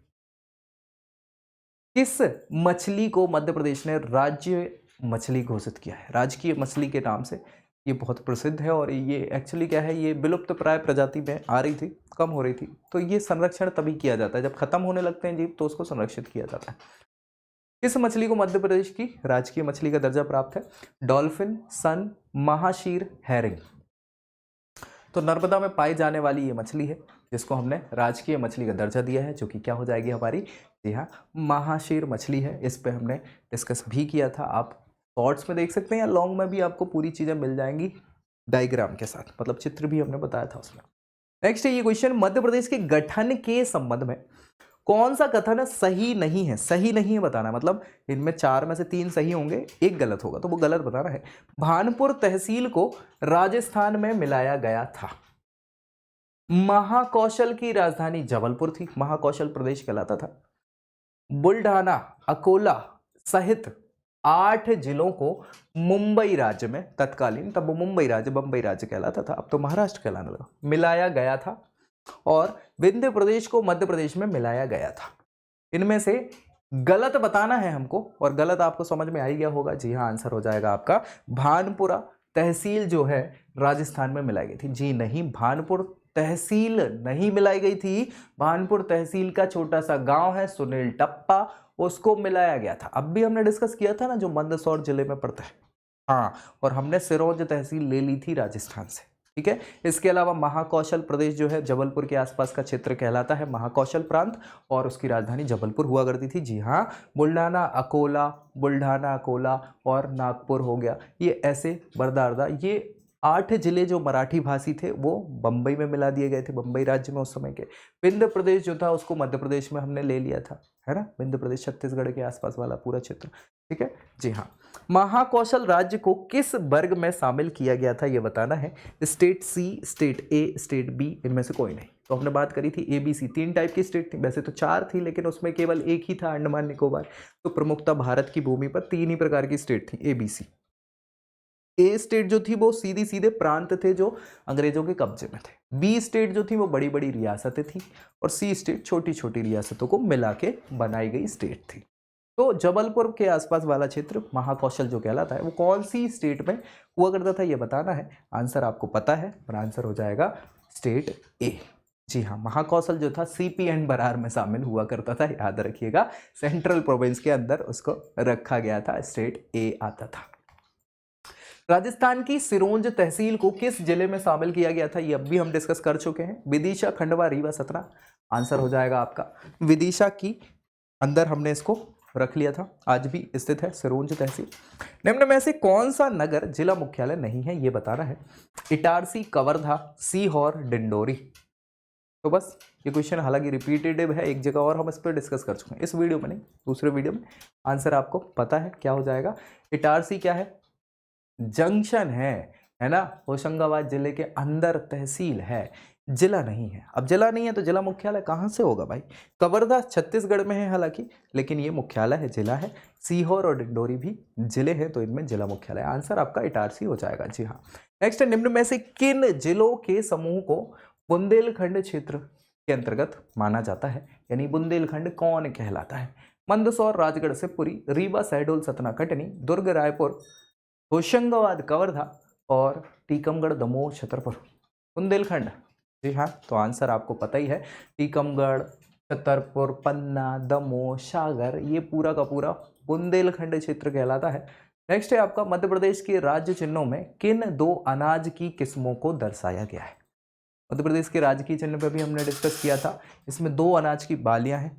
किस मछली को मध्य प्रदेश ने राज्य मछली घोषित किया है? राजकीय मछली के नाम से ये बहुत प्रसिद्ध है और ये एक्चुअली क्या है, ये विलुप्त प्राय प्रजाति में आ रही थी, कम हो रही थी, तो ये संरक्षण तभी किया जाता है जब खत्म होने लगते हैं जीव, तो उसको संरक्षित किया जाता है। किस मछली को मध्य प्रदेश की राजकीय मछली का दर्जा प्राप्त है? डॉल्फिन, सन, महाशीर, हैरिंग। तो नर्मदा में पाई जाने वाली ये मछली है जिसको हमने राजकीय मछली का दर्जा दिया है, जो कि क्या हो जाएगी हमारी? जी हाँ, महाशीर मछली है। इस पे हमने डिस्कस भी किया था, आप शॉर्ट्स में देख सकते हैं या लॉन्ग में भी आपको पूरी चीजें मिल जाएंगी डायग्राम के साथ, मतलब चित्र भी हमने बताया था उसमें। नेक्स्ट है ये क्वेश्चन, मध्य प्रदेश के गठन के संबंध में कौन सा कथन सही नहीं है? सही नहीं है बताना, मतलब इनमें 4 में से 3 सही होंगे, एक गलत होगा, तो वो गलत बताना है। भानपुर तहसील को राजस्थान में मिलाया गया था। महाकौशल की राजधानी जबलपुर थी, महाकौशल प्रदेश कहलाता था। बुल्ढाना, अकोला सहित 8 जिलों को मुंबई राज्य में तत्कालीन, तब वो मुंबई राज्य बंबई राज्य कहलाता था, अब तो महाराष्ट्र कहलाने लगा, मिलाया गया था। और विंध्य प्रदेश को मध्य प्रदेश में मिलाया गया था। इनमें से गलत बताना है हमको, और गलत आपको समझ में आ ही गया होगा। जी हाँ, आंसर हो जाएगा आपका भानपुरा तहसील जो है राजस्थान में मिलाई गई थी। जी नहीं, भानपुर तहसील नहीं मिलाई गई थी, भानपुर तहसील का छोटा सा गांव है सुनील टप्पा, उसको मिलाया गया था। अब भी हमने डिस्कस किया था ना, जो मंदसौर जिले में पड़ता है, हाँ, और हमने सिरोंज तहसील ले ली थी राजस्थान से, ठीक है। इसके अलावा महाकौशल प्रदेश जो है जबलपुर के आसपास का क्षेत्र कहलाता है महाकौशल प्रांत, और उसकी राजधानी जबलपुर हुआ करती थी। जी हाँ, बुल्ढाना, अकोला और नागपुर हो गया, ये ऐसे बरदारदा, ये 8 जिले जो मराठी भाषी थे वो बम्बई में मिला दिए गए थे, बम्बई राज्य में उस समय के। विंध्य प्रदेश जो था उसको मध्य प्रदेश में हमने ले लिया था, है ना, विंध्य प्रदेश छत्तीसगढ़ के आसपास वाला पूरा क्षेत्र, ठीक है। जी हाँ, महाकौशल राज्य को किस वर्ग में शामिल किया गया था ये बताना है। State C, state A, state B, इनमें से कोई नहीं। तो हमने बात करी थी ABC, 3 टाइप की स्टेट थी, वैसे तो 4 थी लेकिन उसमें केवल एक ही था अंडमान निकोबार। तो प्रमुखता भारत की भूमि पर 3 ही प्रकार की स्टेट थी ABC। ए स्टेट जो थी वो सीधी सीधे प्रांत थे जो अंग्रेजों के कब्जे में थे, बी स्टेट जो थी वो बड़ी बड़ी रियासतें थी, और सी स्टेट छोटी छोटी रियासतों को मिला के बनाई गई स्टेट थी। तो जबलपुर के आसपास वाला क्षेत्र महाकौशल जो कहलाता है वो कौन सी स्टेट में हुआ करता था ये बताना है। आंसर आपको पता है, और आंसर हो जाएगा स्टेट ए। जी हाँ, महाकौशल जो था CP एंड बरार में शामिल हुआ करता था, याद रखिएगा, सेंट्रल प्रोविंस के अंदर उसको रखा गया था, स्टेट ए आता था। राजस्थान की सिरोंज तहसील को किस जिले में शामिल किया गया था ये अब भी हम डिस्कस कर चुके हैं। विदिशा, खंडवा, रीवा, सतना। आंसर हो जाएगा आपका विदिशा की अंदर हमने इसको रख लिया था, आज भी स्थित है सिरोंज तहसील। निम्न में से कौन सा नगर जिला मुख्यालय नहीं है ये बताना है। इटारसी, कवर्धा, सीहोर, डिंडोरी। तो बस ये क्वेश्चन हालांकि रिपीटेटिव है, एक जगह और हम इस पर डिस्कस कर चुके हैं, इस वीडियो में नहीं, दूसरे वीडियो में। आंसर आपको पता है क्या हो जाएगा। इटारसी क्या है? जंक्शन है ना, होशंगाबाद जिले के अंदर तहसील है, जिला नहीं है। अब जिला नहीं है तो जिला मुख्यालय कहाँ से होगा भाई? कवर्धा छत्तीसगढ़ में है हालांकि, लेकिन ये मुख्यालय है, जिला है। सीहोर और डिंडोरी भी जिले हैं, तो इनमें जिला मुख्यालय। आंसर आपका इटारसी हो जाएगा। जी हाँ। नेक्स्ट, निम्न में से किन जिलों के समूह को बुंदेलखंड क्षेत्र के अंतर्गत माना जाता है? यानी बुंदेलखंड कौन कहलाता है? मंदसौर, राजगढ़, शिवपुरी, रीवा, शहडोल, सतना, कटनी, दुर्ग, रायपुर, होशंगाबाद, कवर्धा और टीकमगढ़, दमोह, छतरपुर, बुंदेलखंड। जी हाँ, तो आंसर आपको पता ही है, टीकमगढ़, छतरपुर, पन्ना, दमोह, सागर, ये पूरा का पूरा बुंदेलखंड क्षेत्र कहलाता है। नेक्स्ट है आपका, मध्य प्रदेश के राज्य चिन्हों में किन दो अनाज की किस्मों को दर्शाया गया है? मध्य प्रदेश के राजकीय चिन्ह पे भी हमने डिस्कस किया था। इसमें 2 अनाज की बालियां हैं,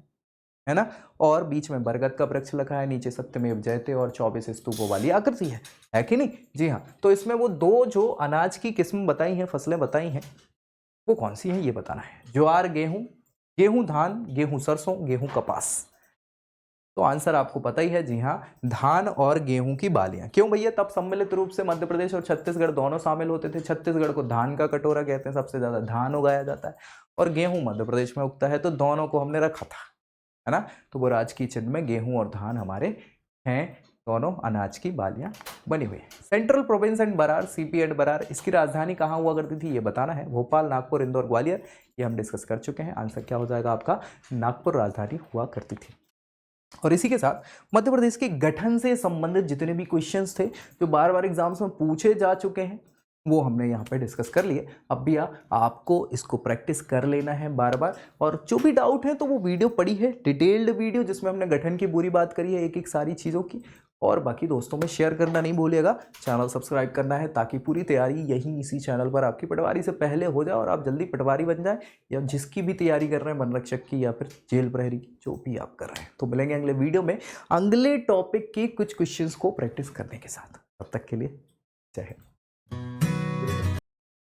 है ना, और बीच में बरगद का वृक्ष लगा है, नीचे सत्यमेव जयते और 24 स्तूपों वाली आकृति है कि नहीं? जी हाँ, तो इसमें वो 2 जो अनाज की किस्म बताई हैं, फसलें बताई हैं, वो कौन सी है ये बताना है। ज्वार गेहूं, गेहूं धान, गेहूं सरसों, गेहूं कपास। तो आंसर आपको पता ही है, जी हाँ, धान और गेहूं की बालियां। क्यों भैया? तब सम्मिलित रूप से मध्य प्रदेश और छत्तीसगढ़ दोनों शामिल होते थे। छत्तीसगढ़ को धान का कटोरा कहते हैं, सबसे ज्यादा धान उगाया जाता है, और गेहूं मध्य प्रदेश में उगता है, तो दोनों को हमने रखा था, है ना। तो वो राजकीय चिन्ह में गेहूं और धान हमारे हैं, दोनों अनाज की बालियां बनी हुई है। Central province and Berar, CP and Berar, इसकी राजधानी कहाँ हुआ करती थी ये बताना है। भोपाल, नागपुर, इंदौर, ग्वालियर, ये हम डिस्कस कर चुके हैं। आंसर क्या हो जाएगा आपका? नागपुर राजधानी हुआ करती थी। और इसी के साथ मध्य प्रदेश के गठन से संबंधित जितने भी क्वेश्चंस थे जो बार बार एग्जाम्स में पूछे जा चुके हैं, वो हमने यहाँ पे डिस्कस कर लिए। अब भी आपको इसको प्रैक्टिस कर लेना है बार बार, और जो भी डाउट है तो वो वीडियो पड़ी है, डिटेल्ड वीडियो, जिसमें हमने गठन की पूरी बात करी है, एक एक सारी चीज़ों की। और बाकी दोस्तों में शेयर करना नहीं भूलिएगा, चैनल सब्सक्राइब करना है, ताकि पूरी तैयारी यही इसी चैनल पर आपकी पटवारी से पहले हो जाए और आप जल्दी पटवारी बन जाए, या जिसकी भी तैयारी कर रहे हैं, वन रक्षक की या फिर जेल प्रहरी की, जो भी आप कर रहे हैं। तो मिलेंगे अगले वीडियो में अगले टॉपिक के कुछ क्वेश्चंस को प्रैक्टिस करने के साथ। तब तक के लिए जय हिंद।